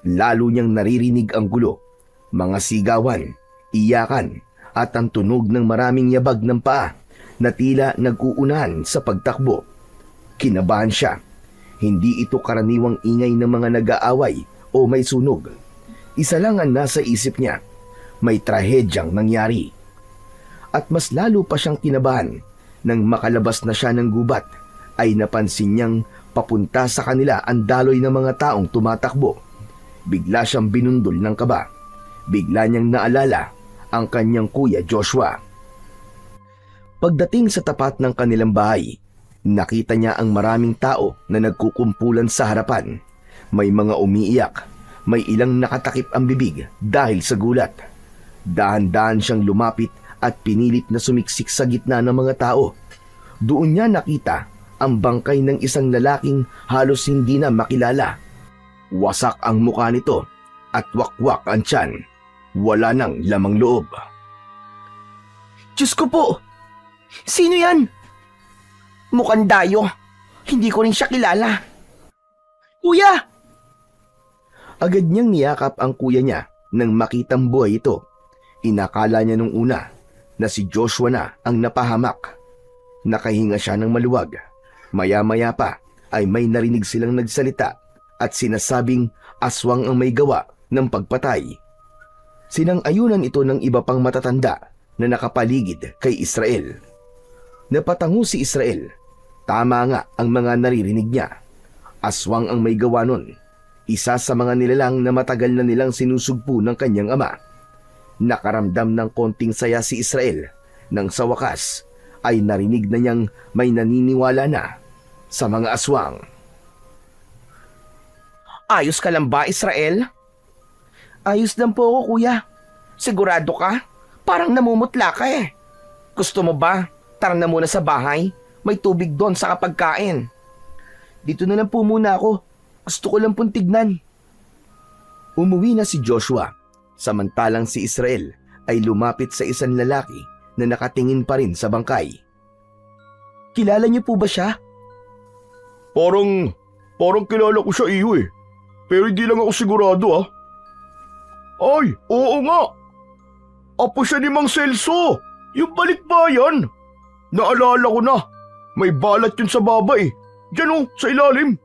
A: lalo niyang naririnig ang gulo, mga sigawan, iyakan at ang tunog ng maraming yabag ng paa na tila nag-uunahan sa pagtakbo. Kinabahan siya. Hindi ito karaniwang ingay ng mga nag-aaway o may sunog. Isa lang ang nasa isip niya, may trahedyang nangyari. At mas lalo pa siyang kinabahan nang makalabas na siya ng gubat ay napansin niyang papunta sa kanila ang daloy ng mga taong tumatakbo. Bigla siyang binundol ng kaba. Bigla niyang naalala ang kanyang kuya Joshua. Pagdating sa tapat ng kanilang bahay, nakita niya ang maraming tao na nagkukumpulan sa harapan. May mga umiiyak, may ilang nakatakip ang bibig dahil sa gulat. Dahan-dahan siyang lumapit at pinilit na sumiksik sa gitna ng mga tao. Doon niya nakita ang bangkay ng isang lalaking halos hindi na makilala. Wasak ang mukha nito at wakwak ang tiyan. Wala nang lamang loob.
C: Diyos ko po! Sino yan? Mukhang dayo. Hindi ko rin siya kilala. Kuya!
A: Agad niyang niyakap ang kuya niya nang makitang buhay ito. Inakala niya nung una na si Joshua na ang napahamak. Nakahinga siya ng maluwag. Maya-maya pa ay may narinig silang nagsalita at sinasabing aswang ang may gawa ng pagpatay. Sinang-ayunan ito ng iba pang matatanda na nakapaligid kay Israel. Napatango si Israel. Tama nga ang mga naririnig niya. Aswang ang may gawa nun. Isa sa mga nilalang na matagal na nilang sinusugpo ng kanyang ama. Nakaramdam ng konting saya si Israel nang sa wakas ay narinig na niyang may naniniwala na sa mga aswang.
C: Ayos ka lang ba, Israel? Ayos lang po ako, kuya. Sigurado ka? Parang namumutla ka eh. Gusto mo ba? Tara na muna sa bahay. May tubig doon sa kapagkain. Dito na lang po muna ako. Gusto ko lang pong tignan.
A: Umuwi na si Joshua. Samantalang si Israel ay lumapit sa isang lalaki na nakatingin pa rin sa bangkay.
C: Kilala niyo po ba siya?
B: Parang kilala ko siya iyo eh. Pero hindi lang ako sigurado ah. Ay, oo nga. Apo siya ni Mang Celso. Yung balikbayan. Naalala ko na. May balat yun sa baba eh. Diyan oh, sa ilalim.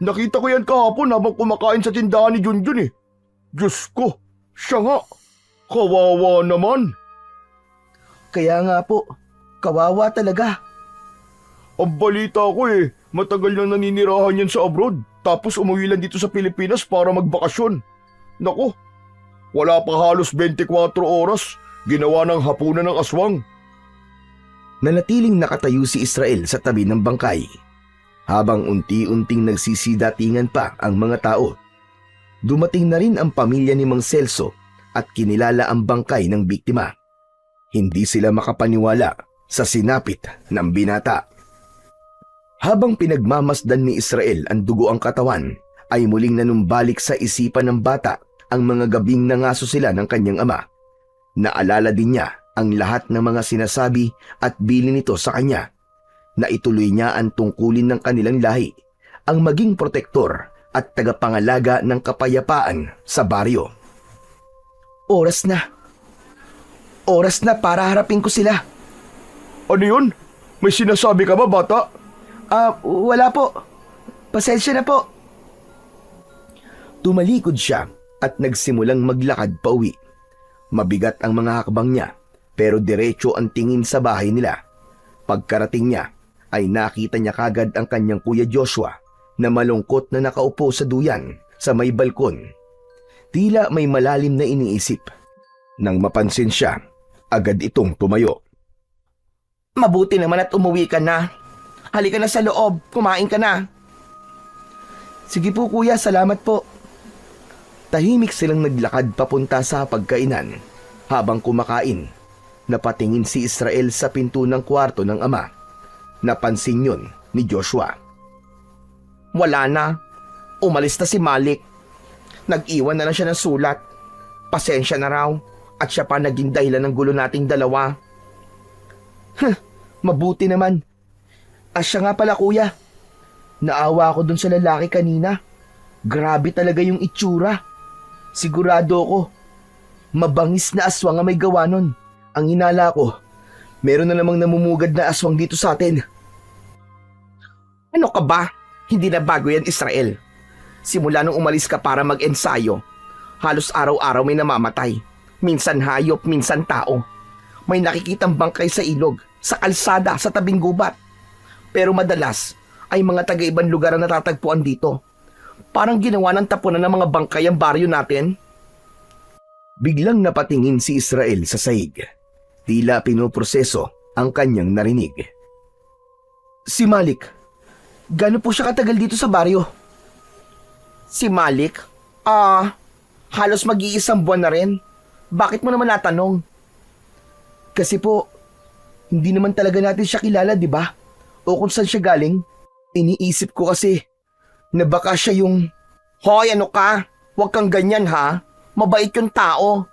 B: Nakita ko yan kahapon habang kumakain sa tindahan ni Junjun eh. Diyos ko. Siya nga, kawawa naman.
C: Kaya nga po, kawawa talaga.
B: Ang balita ko eh, matagal na naninirahan yan sa abroad, tapos umuwi lang dito sa Pilipinas para magbakasyon. Nako, wala pa halos 24 oras, ginawa ng hapunan ng aswang.
A: Nanatiling nakatayo si Israel sa tabi ng bangkay. Habang unti-unting nagsisidatingan pa ang mga tao, dumating na rin ang pamilya ni Mang Celso at kinilala ang bangkay ng biktima. Hindi sila makapaniwala sa sinapit ng binata. Habang pinagmamasdan ni Israel ang dugo ang katawan, ay muling nanumbalik sa isipan ng bata ang mga gabing nangaso sila ng kanyang ama. Naalala din niya ang lahat ng mga sinasabi at bilin nito sa kanya. Naituloy niya ang tungkulin ng kanilang lahi, ang maging protektor at tagapangalaga ng kapayapaan sa baryo.
C: Oras na. Oras na para harapin ko sila.
B: Ano yun? May sinasabi ka ba, bata?
C: Wala po. Pasensya na po.
A: Tumalikod siya at nagsimulang maglakad pauwi. Mabigat ang mga hakbang niya, pero diretso ang tingin sa bahay nila. Pagkarating niya, ay nakita niya kagad ang kanyang kuya Joshua na malungkot na nakaupo sa duyan sa may balkon. Tila may malalim na iniisip. Nang mapansin siya, agad itong tumayo.
C: Mabuti naman at umuwi ka na. Halika na sa loob, kumain ka na. Sige po kuya, salamat po.
A: Tahimik silang naglakad papunta sa pagkainan. Habang kumakain, napatingin si Israel sa pinto ng kwarto ng ama. Napansin yun ni Joshua.
C: Wala na. Umalis na si Malik. Nag-iwan na lang siya ng sulat. Pasensya na raw. At siya pa naging dahilan ng gulo nating dalawa. Mabuti naman. Siya nga pala kuya. Naawa ako dun sa lalaki kanina. Grabe talaga yung itsura. Sigurado ako. Mabangis na aswang ang may gawa nun. Ang hinala ko, meron na namang namumugad na aswang dito sa atin. Ano ka ba? Hindi na bago yan, Israel. Simula nung umalis ka para mag-ensayo, halos araw-araw may namamatay. Minsan hayop, minsan tao. may nakikitang bangkay sa ilog, sa kalsada, sa tabing gubat. Pero madalas ay mga taga-ibang lugar ang natatagpuan dito. Parang ginawa ng tapunan ng mga bangkay ang baryo natin.
A: Biglang napatingin si Israel sa sahig. Tila pinoproseso ang kanyang narinig.
C: Si Malik, gaano po siya katagal dito sa baryo? Si Malik? Halos mag-iisang buwan na rin. Bakit mo naman natanong? Kasi po, hindi naman talaga natin siya kilala, di ba? O kung saan siya galing. Iniisip ko kasi na baka siya yung... Hoy, ano ka? Huwag kang ganyan ha. Mabait yung tao.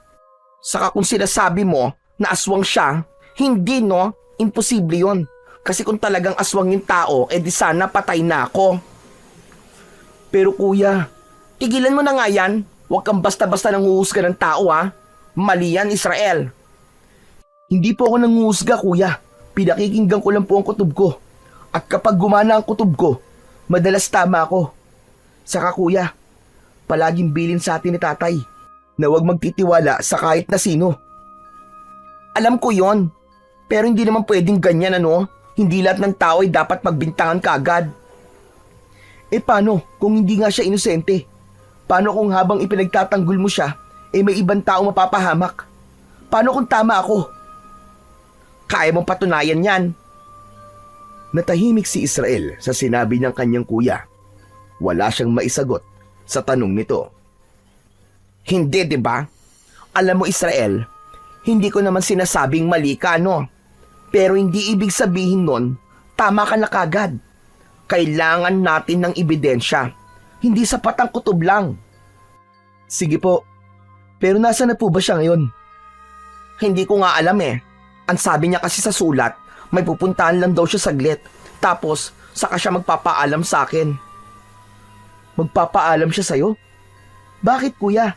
C: Saka kung sinasabi mo na aswang siya, hindi no, imposible yun. Kasi kung talagang aswang yung tao, di sana patay na ako. Pero kuya, tigilan mo na nga yan. Huwag kang basta-basta nanguhusga ng tao ha. Mali yan, Israel. Hindi po ako nanguhusga, kuya. Pinakikinggan ko lang po ang kutob ko. At kapag gumana ang kutob ko, madalas tama ako. Saka kuya, palaging bilin sa atin ni tatay na huwag magtitiwala sa kahit na sino. Alam ko yon, pero hindi naman pwedeng ganyan ano. Hindi lahat ng tao ay dapat magbintangan kaagad. Paano kung hindi nga siya inosente? Paano kung habang ipinagtatanggol mo siya, may ibang tao mapapahamak? Paano kung tama ako? Kaya mong patunayan yan.
A: Natahimik si Israel sa sinabi ng kanyang kuya. Wala siyang maisagot sa tanong nito.
C: Hindi, di ba? Alam mo, Israel, hindi ko naman sinasabing mali ka, no? Pero hindi ibig sabihin nun, tama ka na kagad. Kailangan natin ng ebidensya. Hindi sapat ang kutob lang.
A: Sige po, pero nasa na po ba siya ngayon?
C: Hindi ko nga alam eh. Ang sabi niya kasi sa sulat, may pupuntahan lang daw siya saglit. Tapos, saka siya magpapaalam sa akin.
A: Magpapaalam siya sa'yo? Bakit kuya?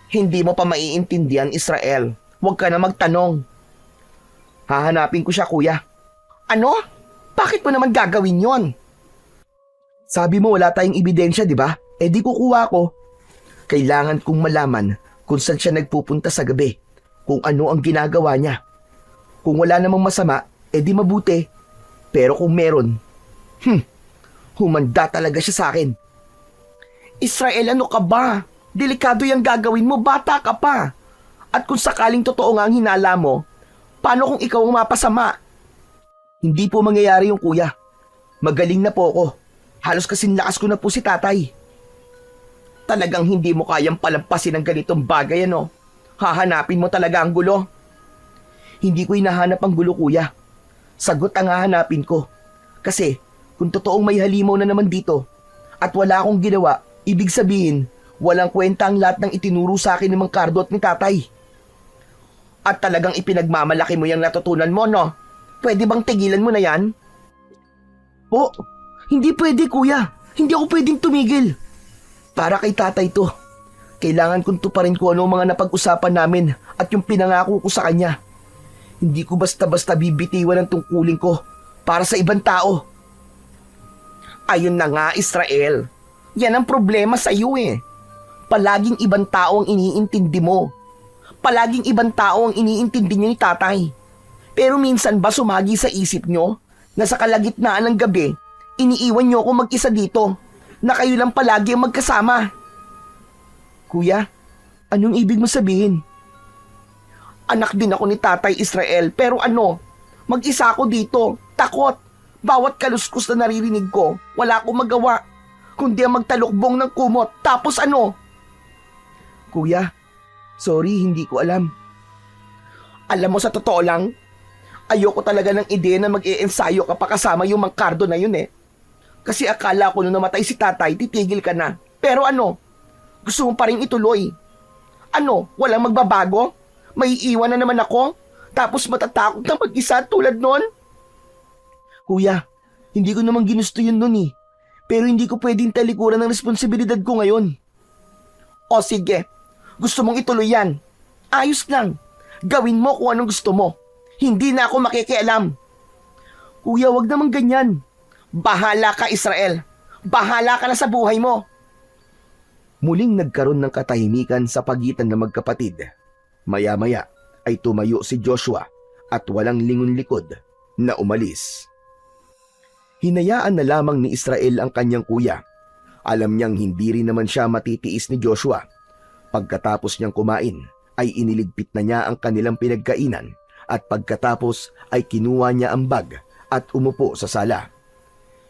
C: Hindi mo pa maiintindihan, Israel. Huwag ka na magtanong. Hahanapin ko siya, kuya. Ano? Bakit mo naman gagawin yon?
A: Sabi mo wala tayong ebidensya, di ba? Di kukuha ko. Kailangan kong malaman kung saan siya nagpupunta sa gabi. Kung ano ang ginagawa niya. Kung wala namang masama, di mabuti. Pero kung meron, humanda talaga siya sa akin.
C: Israel, ano ka ba? Delikado yung gagawin mo, bata ka pa. At kung sakaling totoo nga ang hinala mo, paano kung ikaw ang mapasama?
A: Hindi po mangyayari yung kuya. Magaling na po ako. Halos kasing lakas ko na po si tatay.
C: Talagang hindi mo kayang palampasin ng ganitong bagay, ano? Hahanapin mo talaga ang gulo.
A: Hindi ko hinahanap ang gulo, kuya. Sagot ang hahanapin ko. Kasi kung totoong may halimaw na naman dito at wala akong ginawa, ibig sabihin, walang kwenta ang lahat ng itinuro sa akin ni Mang Cardo at ni tatay.
C: At talagang ipinagmamalaki mo yung natutunan mo, no? Pwede bang tigilan mo na yan?
A: Po, hindi pwede, kuya. Hindi ako pwedeng tumigil. Para kay tatay to. Kailangan kong tuparin ko ano mga napag-usapan namin at yung pinangako ko sa kanya. Hindi ko basta-basta bibitiwan ang tungkulin ko para sa ibang tao.
C: Ayun na nga, Israel. Yan ang problema sa iyo eh. Palaging ibang tao ang iniintindi mo. Palaging ibang tao ang iniintindi niyo ni tatay. Pero minsan ba sumagi sa isip nyo na sa kalagitnaan ng gabi, iniiwan nyo ako mag-isa dito, na kayo lang palagi ang magkasama?
A: Kuya, anong ibig mo sabihin?
C: Anak din ako ni Tatay Israel, pero ano, mag-isa ako dito, takot. Bawat kaluskos na naririnig ko, wala akong magawa, kundi ang magtalukbong ng kumot. Tapos ano?
A: Kuya, sorry, hindi ko alam.
C: Alam mo, sa totoo lang, ayoko talaga ng ideya na mag-iensayo ka pa kasama yung Mang Cardo na yun eh. Kasi akala ko nung namatay si tatay, titigil ka na. Pero ano, gusto mo pa rin ituloy. Ano, walang magbabago? May iiwan na naman ako? Tapos matatakot na mag-isa tulad nun?
A: Kuya, hindi ko naman ginusto yun nun eh. Pero hindi ko pwedeng talikuran ng responsibilidad ko ngayon.
C: O sige, gusto mong ituloy yan. Ayos lang. Gawin mo kung anong gusto mo. Hindi na ako makikialam.
A: Kuya, wag naman ganyan.
C: Bahala ka, Israel. Bahala ka na sa buhay mo.
A: Muling nagkaroon ng katahimikan sa pagitan ng magkapatid. Maya-maya, ay tumayo si Joshua at walang lingon likod na umalis. Hinayaan na lamang ni Israel ang kanyang kuya. Alam niyang hindi rin naman siya matitiis ni Joshua. Pagkatapos niyang kumain ay iniligpit na niya ang kanilang pinagkainan at pagkatapos ay kinuha niya ang bag at umupo sa sala.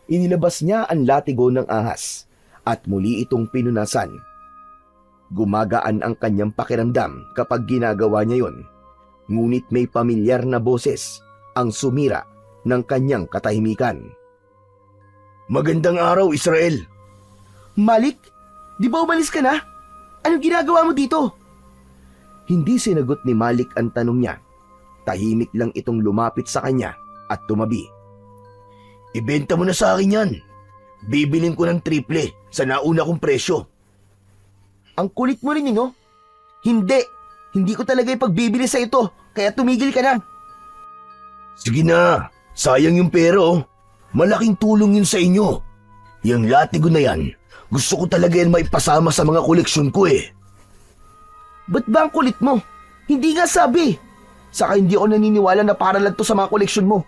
A: Inilabas niya ang latigo ng ahas at muli itong pinunasan. Gumagaan ang kanyang pakiramdam kapag ginagawa niya yon, ngunit may pamilyar na boses ang sumira ng kanyang katahimikan.
B: Magandang araw, Israel.
C: Malik, di ba umalis ka na? Anong ginagawa mo dito?
A: Hindi sinagot ni Malik ang tanong niya. Tahimik lang itong lumapit sa kanya at tumabi.
B: Ibenta mo na sa akin yan. Bibilin ko ng triple sa nauna kong presyo.
C: Ang kulit mo rin no? Hindi ko talaga ipagbibili sa ito, kaya tumigil ka na.
B: Sige na, sayang yung pera oh. Malaking tulong yun sa inyo. Yung latigo na yan, gusto ko talaga yan maipasama sa mga koleksyon ko eh.
C: Ba't ba ang kulit mo? Hindi nga sabi. Saka hindi ako naniniwala na para lang to sa mga koleksyon mo.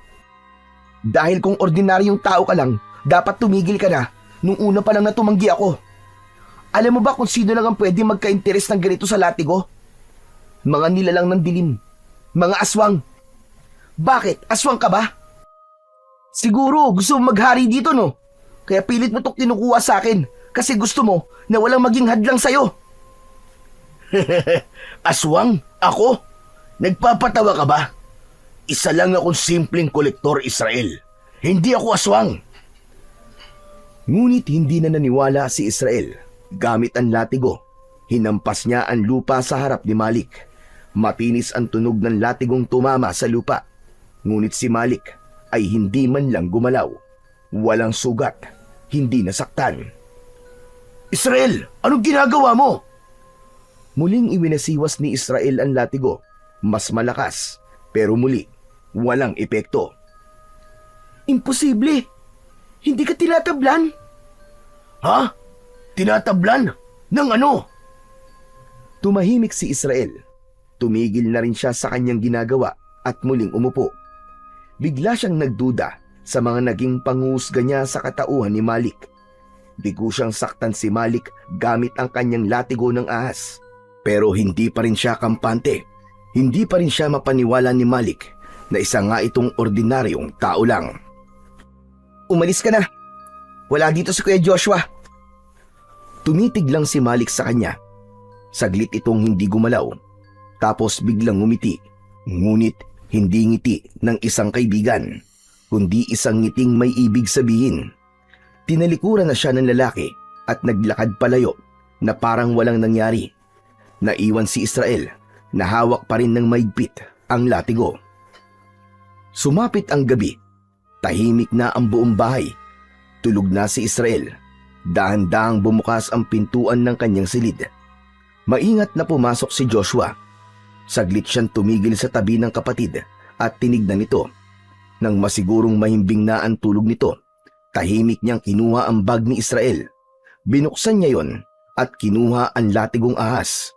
C: Dahil kung ordinaryong tao ka lang, dapat tumigil ka na nung una pa lang na tumanggi ako. Alam mo ba kung sino lang ang pwede magka-interes ng ganito sa latigo? Mga nilalang ng dilim. Mga aswang. Bakit? Aswang ka ba? Siguro gusto mo maghari dito no? Kaya pilit mo itong kinukuha sa akin kasi gusto mo na walang maging hadlang sa'yo.
B: Aswang? Ako? Nagpapatawa ka ba? Isa lang akong simpleng kolektor, Israel. Hindi ako aswang.
A: Ngunit hindi na naniwala si Israel. Gamit ang latigo, hinampas niya ang lupa sa harap ni Malik. Matinis ang tunog ng latigong tumama sa lupa. Ngunit si Malik ay hindi man lang gumalaw. Walang sugat, hindi nasaktan.
B: Israel, anong ginagawa mo?
A: Muling iwinasiwas ni Israel ang latigo. Mas malakas, pero muli, walang epekto.
C: Imposible! Hindi ka tinatablan?
B: Ha? Tinatablan? Ng ano?
A: Tumahimik si Israel. Tumigil na rin siya sa kanyang ginagawa at muling umupo. Bigla siyang nagduda sa mga naging panghusga niya sa katauhan ni Malik. Bigo siyang saktan si Malik gamit ang kanyang latigo ng ahas. Pero hindi pa rin siya kampante. Hindi pa rin siya mapaniwala ni Malik na isa nga itong ordinaryong tao lang.
C: Umalis ka na. Wala dito si Kuya Joshua.
A: Tumitig lang si Malik sa kanya. Saglit itong hindi gumalaw. Tapos biglang ngumiti. Ngunit hindi ngiti ng isang kaibigan, kundi isang ngiting may ibig sabihin. Tinalikuran na siya ng lalaki at naglakad palayo na parang walang nangyari. Naiwan si Israel na hawak pa rin ng maigpit ang latigo. Sumapit ang gabi. Tahimik na ang buong bahay. Tulog na si Israel. Dahan-dahang bumukas ang pintuan ng kanyang silid. Maingat na pumasok si Joshua. Saglit siyang tumigil sa tabi ng kapatid at tinignan ito. Nang masigurong mahimbing na ang tulog nito, tahimik niyang kinuha ang bag ni Israel. Binuksan niya yon at kinuha ang latigong ahas.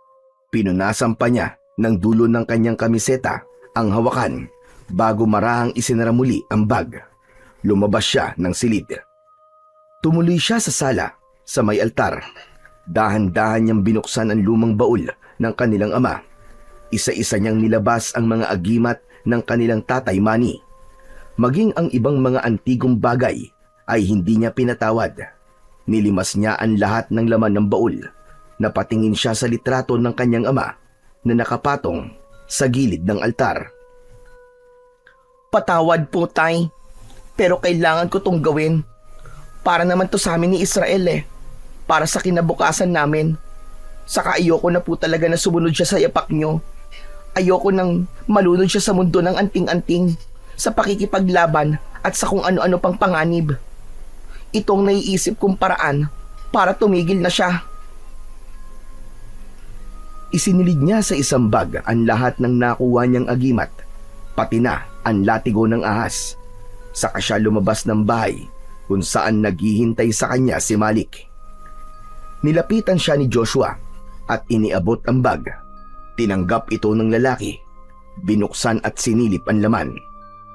A: Pinunasan pa niya ng dulo ng kanyang kamiseta ang hawakan bago marahang isinara muli ang bag. Lumabas siya ng silid. Tumuloy siya sa sala sa may altar. Dahan-dahan niyang binuksan ang lumang baul ng kanilang ama. Isa-isa niyang nilabas ang mga agimat ng kanilang tatay Manny. Maging ang ibang mga antigong bagay ay hindi niya pinatawad. Nilimas niya ang lahat ng laman ng baul. Napatingin siya sa litrato ng kanyang ama na nakapatong sa gilid ng altar.
C: Patawad po, Tay. Pero kailangan ko tong gawin. Para naman to sa amin ni Israel eh. Para sa kinabukasan namin. Saka ayoko na po talaga na sumunod siya sa yapak nyo. Ayoko nang malunod siya sa mundo ng anting-anting, sa pakikipaglaban at sa kung ano-ano pang panganib. Itong naiisip kong paraan para tumigil na siya.
A: Isinilid niya sa isang bag ang lahat ng nakuha niyang agimat, pati na ang latigo ng ahas. Saka siya lumabas ng bahay kung saan naghihintay sa kanya si Malik. Nilapitan siya ni Joshua at iniabot ang bag. Tinanggap ito ng lalaki. Binuksan at sinilip ang laman.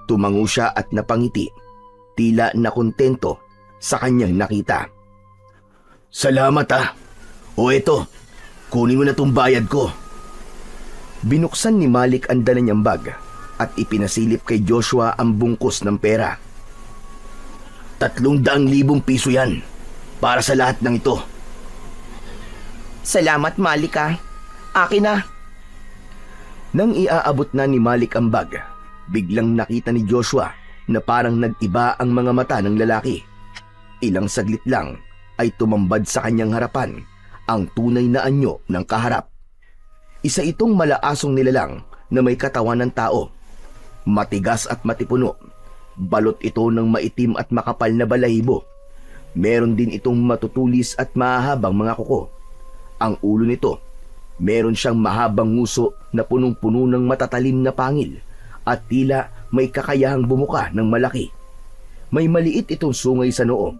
A: Tumango siya at napangiti. Tila nakontento sa kanyang nakita. Salamat ah. O eto, kunin mo na tong bayad ko. Binuksan ni Malik ang dala niyang bag at ipinasilip kay Joshua ang bungkus ng pera. 300,000 piso yan para sa lahat ng ito.
C: Salamat, Malik ah. Akin na.
A: Nang iaabot na ni Malik ang bag, biglang nakita ni Joshua na parang nag-iba ang mga mata ng lalaki. Ilang saglit lang ay tumambad sa kanyang harapan ang tunay na anyo ng kaharap. Isa itong malaasong nilalang na may katawan ng tao. Matigas at matipuno. Balot ito ng maitim at makapal na balahibo. Meron din itong matutulis at mahahabang mga kuko. Ang ulo nito, meron siyang mahabang nguso na punong-puno ng matatalim na pangil at tila may kakayahang bumuka ng malaki. May maliit itong sungay sa noo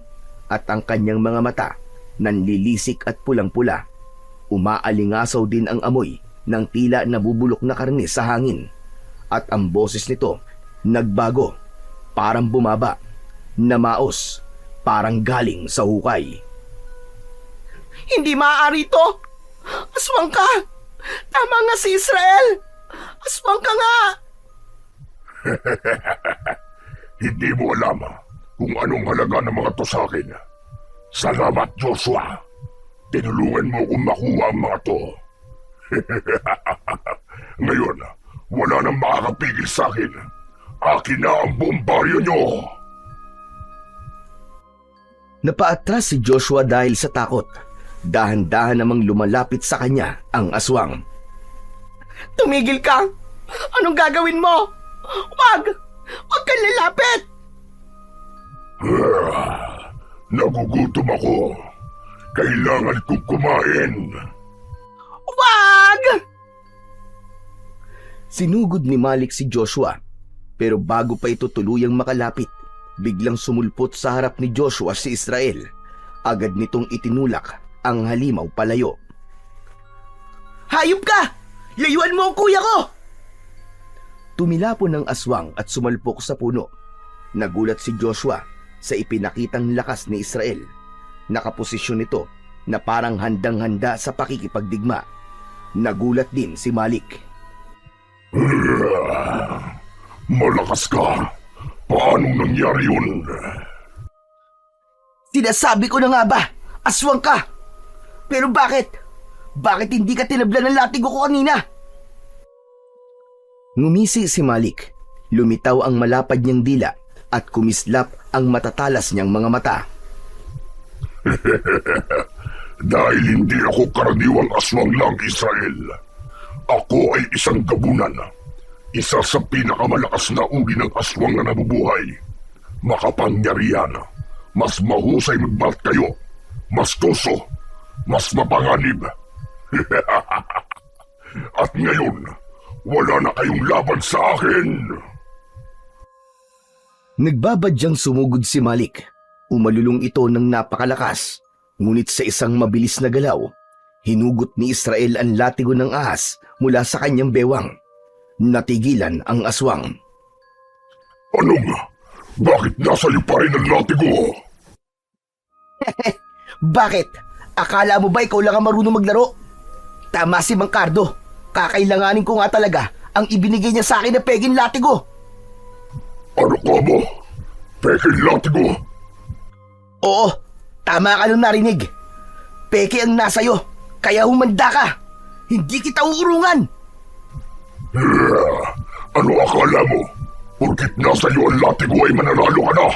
A: at ang kanyang mga mata nanlilisik at pulang-pula. Umaalingasaw din ang amoy ng tila nabubulok na karne sa hangin. At ang boses nito nagbago, parang bumaba, namaos, parang galing sa hukay.
C: Hindi maaari ito! Aswang ka! Tama nga si Israel! Aswang ka nga!
B: Hindi mo alam kung anong halaga ng mga to sa akin. Salamat, Joshua. Tinulungan mo kong makuha ang mga to. Ngayon, wala nang makakapigil sa akin. Akin na ang buong baryo nyo.
A: Napaatras si Joshua dahil sa takot. Dahan-dahan namang lumalapit sa kanya ang aswang.
C: Tumigil ka! Anong gagawin mo? Wag! Wag kang lalapit!
B: Nagugutom ako. Kailangan kong kumain.
C: Wag!
A: Sinugod ni Malik si Joshua, pero bago pa ito tuluyang makalapit, biglang sumulpot sa harap ni Joshua si Israel. Agad nitong itinulak ang halimaw palayo.
C: Hayop ka! Layuan mo ang kuya ko!
A: Tumilapon ng aswang at sumalpok sa puno. Nagulat si Joshua sa ipinakitang lakas ni Israel. Nakaposisyon ito na parang handang-handa sa pakikipagdigma. Nagulat din si Malik.
B: Malakas ka. Paano nangyari yun?
C: Sinasabi ko na nga ba, aswang ka! Pero bakit? Bakit hindi ka tinablan ng latigo ko kanina?
A: Ngumisi si Malik. Lumitaw ang malapad niyang dila at kumislap ang matatalas niyang mga mata.
B: Dahil hindi ako karaniwang aswang lang, Israel. Ako ay isang gabunan. Isa sa pinakamalakas na uri ng aswang na nabubuhay. Makapangyarihan. Mas mahusay magbat kayo. Mas tuso. Mas mapanganib. At ngayon, wala na kayong laban sa akin.
A: Nagbabadyang sumugod si Malik. Umalulong ito ng napakalakas. Ngunit sa isang mabilis na galaw, hinugot ni Israel ang latigo ng ahas mula sa kanyang bewang. Natigilan ang aswang.
B: Anong? Bakit nasa iyo pa rin ang latigo?
C: Bakit? Akala mo ba ikaw lang ang marunong maglaro? Tama si Mang Cardo. Kakailanganin ko nga talaga ang ibinigay niya sa akin na peging latigo.
B: Ano ka mo? Pekeng latigo?
C: Oo, tama ka nung narinig. Peke ang nasa'yo, kaya humanda ka. Hindi kita uurungan.
B: Ano akala mo? Porkit nasa iyo ang latigo ay mananalo ka na?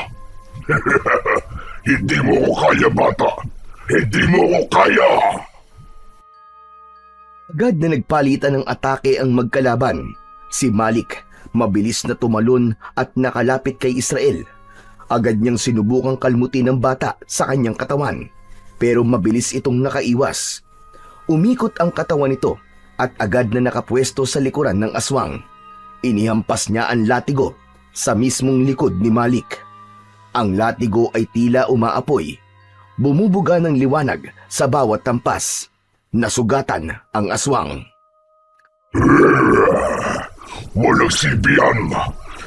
B: Hindi mo ko kaya, bata. Hindi mo ko kaya.
A: Agad na nagpalitan ng atake ang magkalaban. Si Malik, mabilis na tumalon at nakalapit kay Israel. Agad niyang sinubukang kalmutin ng bata sa kanyang katawan, pero mabilis itong nakaiwas. Umikot ang katawan nito at agad na nakapwesto sa likuran ng aswang. Inihampas niya ang latigo sa mismong likod ni Malik. Ang latigo ay tila umaapoy. Bumubuga ng liwanag sa bawat tampas. Nasugatan ang aswang.
D: Walang silbihan!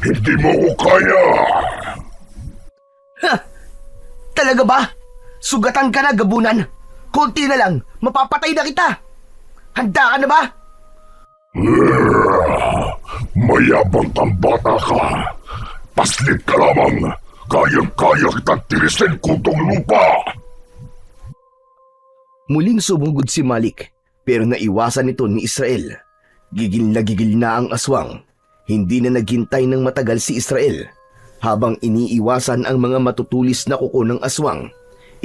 D: Hindi mo ko kaya!
C: Ha! Talaga ba? Sugatan ka na, gabunan. Konti na lang, mapapatay na kita. Handa ka na ba?
D: Mayabang kang bata ka! Paslit ka lamang! Kayang-kaya kitang tirisin kutong lupa!
A: Muling sumugod si Malik pero naiwasan ito ni Israel. Gigil na ang aswang. Hindi na naghintay ng matagal si Israel. Habang iniiwasan ang mga matutulis na kuko ng aswang,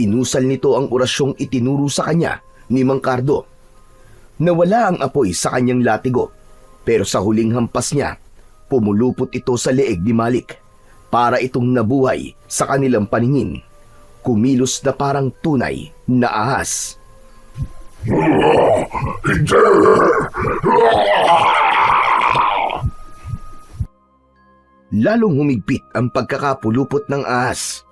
A: inusal nito ang orasyong itinuro sa kanya ni Mang Cardo. Nawala ang apoy sa kanyang latigo, pero sa huling hampas niya, pumulupot ito sa leeg ni Malik. Para itong nabuhay sa kanilang paningin. Kumilos na parang tunay na ahas.
D: Hindi!
A: Lalong humigpit ang pagkakapulupot ng ahas.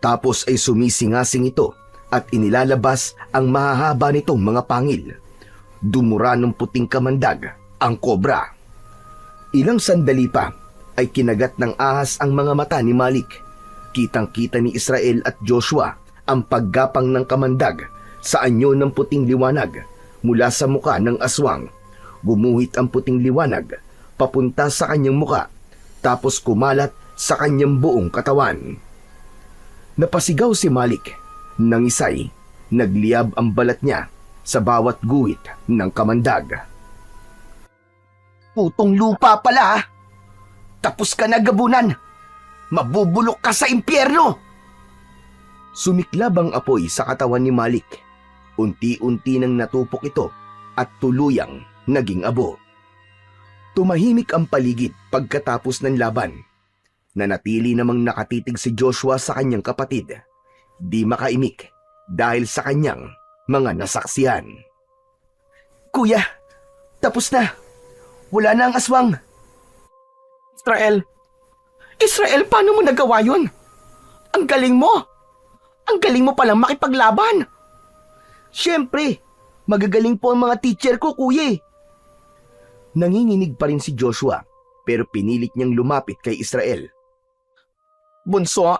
A: Tapos ay sumisingasing ito at inilalabas ang mahahaba nitong mga pangil. Dumura ng puting kamandag ang kobra. Ilang sandali pa ay kinagat ng ahas ang mga mata ni Malik. Kitang-kita ni Israel at Joshua ang paggapang ng kamandag sa anyo ng puting liwanag mula sa muka ng aswang. Gumuhit ang puting liwanag papunta sa kanyang muka tapos kumalat sa kanyang buong katawan. Napasigaw si Malik. Nangisay, nagliyab ang balat niya sa bawat guhit ng kamandag.
C: Putong lupa pala. Tapos ka na, gabunan. Mabubulok ka sa impyerno.
A: Sumiklab ang apoy sa katawan ni Malik. Unti-unti nang natupok ito at tuluyang naging abo. Tumahimik ang paligid pagkatapos ng laban. Nanatili namang nakatitig si Joshua sa kanyang kapatid. Di makaimik dahil sa kanyang mga nasaksihan.
C: Kuya, tapos na. Wala na ang aswang. Israel, paano mo nagawa yun? Ang galing mo. Ang galing mo palang makipaglaban. Siyempre, magagaling po ang mga teacher ko, kuya.
A: Nanginginig pa rin si Joshua pero pinilit niyang lumapit kay Israel.
C: Bunso,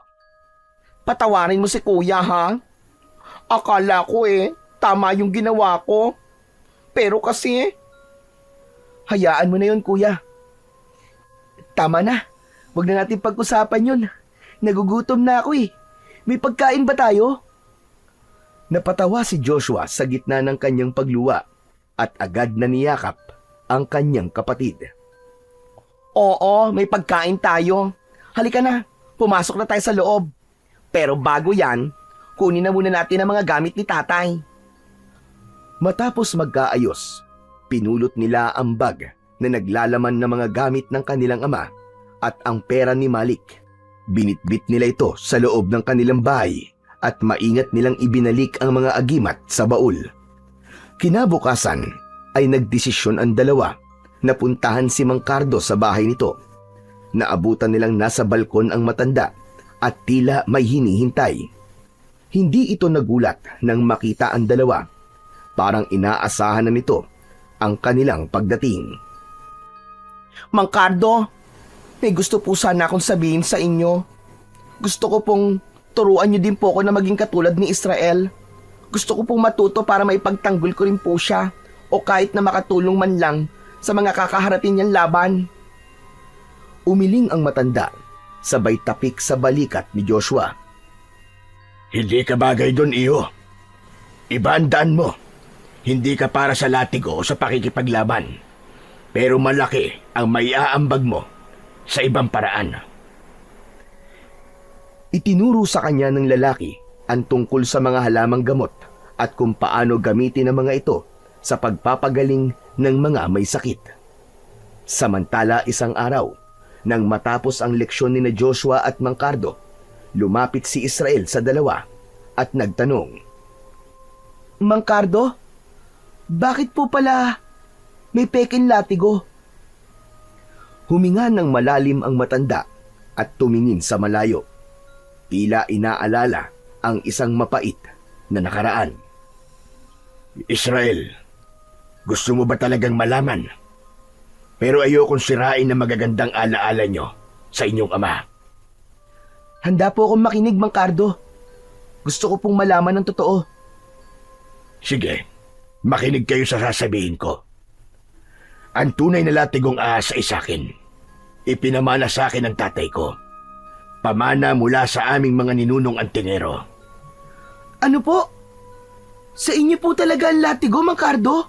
C: patawarin mo si kuya, ha? Akala ko tama yung ginawa ko. Pero kasi, hayaan mo na yun, kuya. Tama na. Huwag na natin pag-usapan yun. Nagugutom na ako May pagkain ba tayo?
A: Napatawa si Joshua sa gitna ng kanyang pagluwa at agad na niyakap ang kanyang kapatid.
C: Oo, may pagkain tayo. Halika na, pumasok na tayo sa loob. Pero bago yan, kunin na muna natin ang mga gamit ni tatay.
A: Matapos magkaayos, pinulot nila ang bag na naglalaman ng mga gamit ng kanilang ama at ang pera ni Malik. Binitbit nila ito sa loob ng kanilang bahay at maingat nilang ibinalik ang mga agimat sa baul. Kinabukasan ay nagdesisyon ang dalawa na puntahan si Mang Cardo sa bahay nito. Naabutan nilang nasa balkon ang matanda at tila may hinihintay. Hindi ito nagulat nang makita ang dalawa. Parang inaasahan na nito ang kanilang pagdating.
C: Mang Cardo, may gusto po sana akong sabihin sa inyo. Gusto ko pong turuan niyo din po ako na maging katulad ni Israel. Gusto ko pong matuto para maipagtanggol ko rin po siya o kahit na makatulong man lang sa mga kakaharapin niyang laban.
A: Umiling ang matanda, sabay tapik sa balikat ni Joshua.
B: Hindi ka bagay doon, iyo. Iba ang daan mo. Hindi ka para sa latigo o sa pakikipaglaban. Pero malaki ang maiaambag mo sa ibang paraan.
A: Itinuro sa kanya ng lalaki ang tungkol sa mga halamang gamot at kung paano gamitin ang mga ito sa pagpapagaling ng mga may sakit. Samantala isang araw, nang matapos ang leksyon ni Joshua at Mang Cardo, lumapit si Israel sa dalawa at nagtanong.
C: Mang Cardo, bakit po pala may peking latigo?
A: Huminga ng malalim ang matanda at tumingin sa malayo. Tila inaalala ang isang mapait na nakaraan.
B: Israel, gusto mo ba talagang malaman?
A: Pero ayokong sirain na magagandang alaala nyo sa inyong ama.
C: Handa po akong makinig, Mang Cardo. Gusto ko pong malaman ng totoo.
A: Sige, makinig kayo sa sasabihin ko. Ang tunay na latigong ahas ay sakin. Ipinamana sa akin ng tatay ko. Pamana mula sa aming mga ninunong antingero.
C: Ano po? Sa inyo po talaga ang latigo, Mang Cardo?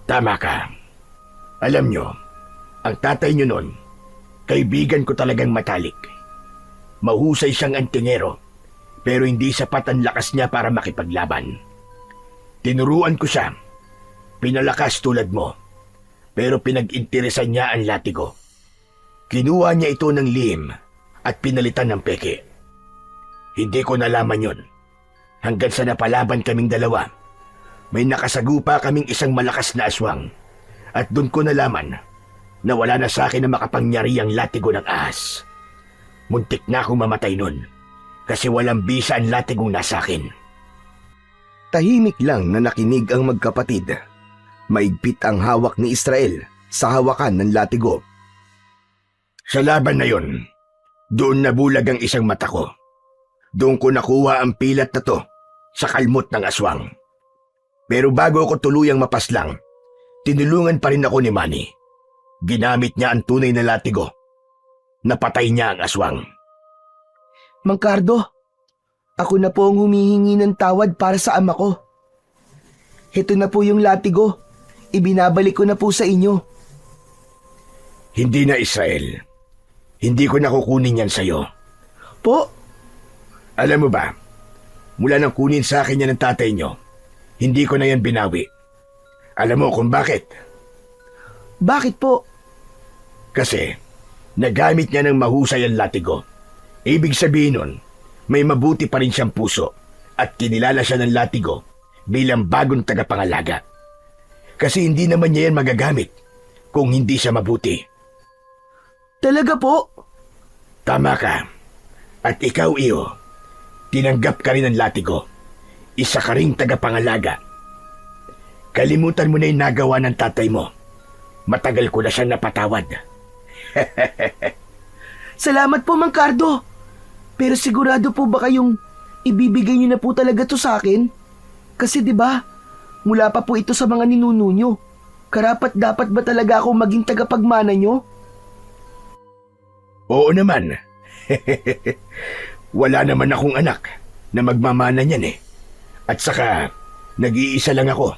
A: Tama ka. Alam nyo, ang tatay nyo nun, kaibigan ko talagang matalik. Mahusay siyang antingero, pero hindi sapat ang lakas niya para makipaglaban. Tinuruan ko siya, pinalakas tulad mo, pero pinag-interesan niya ang latigo. Kinuha niya ito ng lihim at pinalitan ng peke. Hindi ko nalaman yon. Hanggang sa napalaban kaming dalawa, may nakasagupa kaming isang malakas na aswang. At doon ko nalaman na wala na sa akin na makapangyarihang latigo ng ahas. Muntik na akong mamatay nun kasi walang bisa ang latigong nasa akin.
E: Tahimik lang na nakinig ang magkapatid. Maigpit ang hawak ni Israel sa hawakan ng latigo.
A: Sa laban na yon, doon nabulag ang isang mata ko. Doon ko nakuha ang pilat na to sa kalmot ng aswang. Pero bago ako tuluyang mapaslang, tinulungan pa rin ako ni Manny. Ginamit niya ang tunay na latigo. Napatay niya ang aswang.
C: Mang Cardo, ako na po ang humihingi ng tawad para sa ama ko. Ito na po yung latigo. Ibinabalik ko na po sa inyo.
A: Hindi na, Israel. Hindi ko nakukunin yan sa'yo.
C: Po?
A: Alam mo ba, mula nang kunin sa akin yan ng tatay nyo, hindi ko na yan binawi. Alam mo kung bakit?
C: Bakit po?
A: Kasi nagamit niya ng mahusay ang latigo. Ibig sabihin nun, may mabuti pa rin siyang puso at kinilala siya ng latigo bilang bagong tagapangalaga. Kasi hindi naman niya yan magagamit kung hindi siya mabuti.
C: Talaga po?
A: Tama ka. At ikaw, Iyo, tinanggap ka rin ng latigo. Isa ka ring tagapangalaga. Kalimutan mo na yung nagawa ng tatay mo. Matagal ko na siyang napatawad.
C: Salamat po, Mang Cardo. Pero sigurado po ba kayong ibibigay niyo na po talaga to sa akin? Kasi 'di ba, mula pa po ito sa mga ninuno niyo. Karapat dapat ba talaga ako maging tagapagmana niyo?
A: Oo naman. Wala naman akong anak na magmamana niyan eh. At saka, nag-iisa lang ako.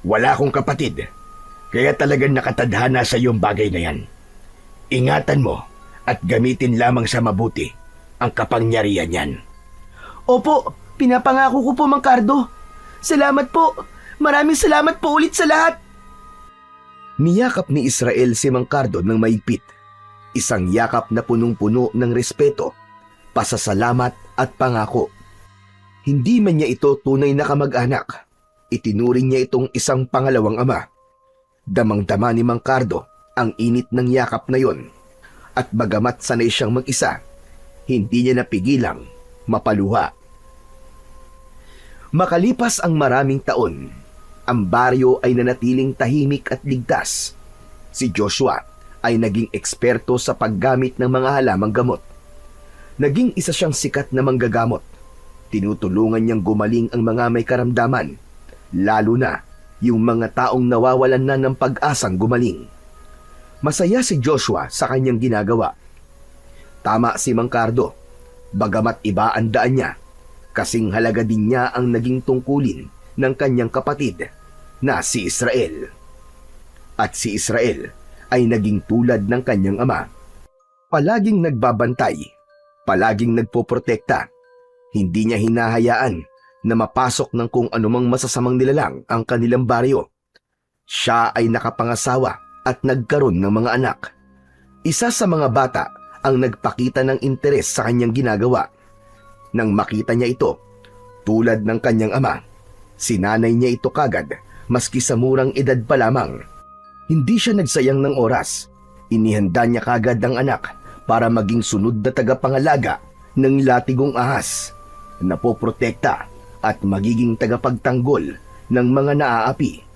A: Wala akong kapatid. Kaya talagang nakatadhana sa iyong bagay na yan. Ingatan mo at gamitin lamang sa mabuti ang kapangyarihan yan.
C: Opo, pinapangako ko po, Mang Cardo. Salamat po. Maraming salamat po ulit sa lahat.
E: Niyakap ni Israel si Mang Cardo ng maigpit. Isang yakap na punong-puno ng respeto, pasasalamat at pangako. Hindi man niya ito tunay na kamag-anak. Itinuring niya itong isang pangalawang ama. Damang-dama ni Mang Cardo ang init ng yakap na yon. At bagamat sanay siyang mag-isa, hindi niya napigilang mapaluha. Makalipas ang maraming taon, ang baryo ay nanatiling tahimik at ligtas. Si Joshua ay naging eksperto sa paggamit ng mga halamang gamot. Naging isa siyang sikat na manggagamot. Tinutulungan niyang gumaling ang mga may karamdaman, lalo na yung mga taong nawawalan na ng pag-asang gumaling. Masaya si Joshua sa kanyang ginagawa. Tama si Mang Cardo, bagamat iba ang daan niya, kasing halaga din niya ang naging tungkulin ng kanyang kapatid na si Israel. At si Israel ay naging tulad ng kanyang ama. Palaging nagbabantay, palaging nagpoprotekta. Hindi niya hinahayaan na mapasok ng kung anumang masasamang nilalang ang kanilang baryo. Siya ay nakapangasawa at nagkaroon ng mga anak. Isa sa mga bata ang nagpakita ng interes sa kanyang ginagawa. Nang makita niya ito, tulad ng kanyang ama, sinanay niya ito kagad maski sa murang edad pa lamang. Hindi siya nagsayang ng oras. Inihanda niya kagad ang anak para maging sunod na tagapangalaga ng latigong ahas, napoprotekta at magiging tagapagtanggol ng mga naaapi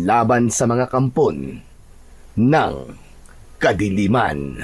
E: laban sa mga kampon
A: ng kadiliman.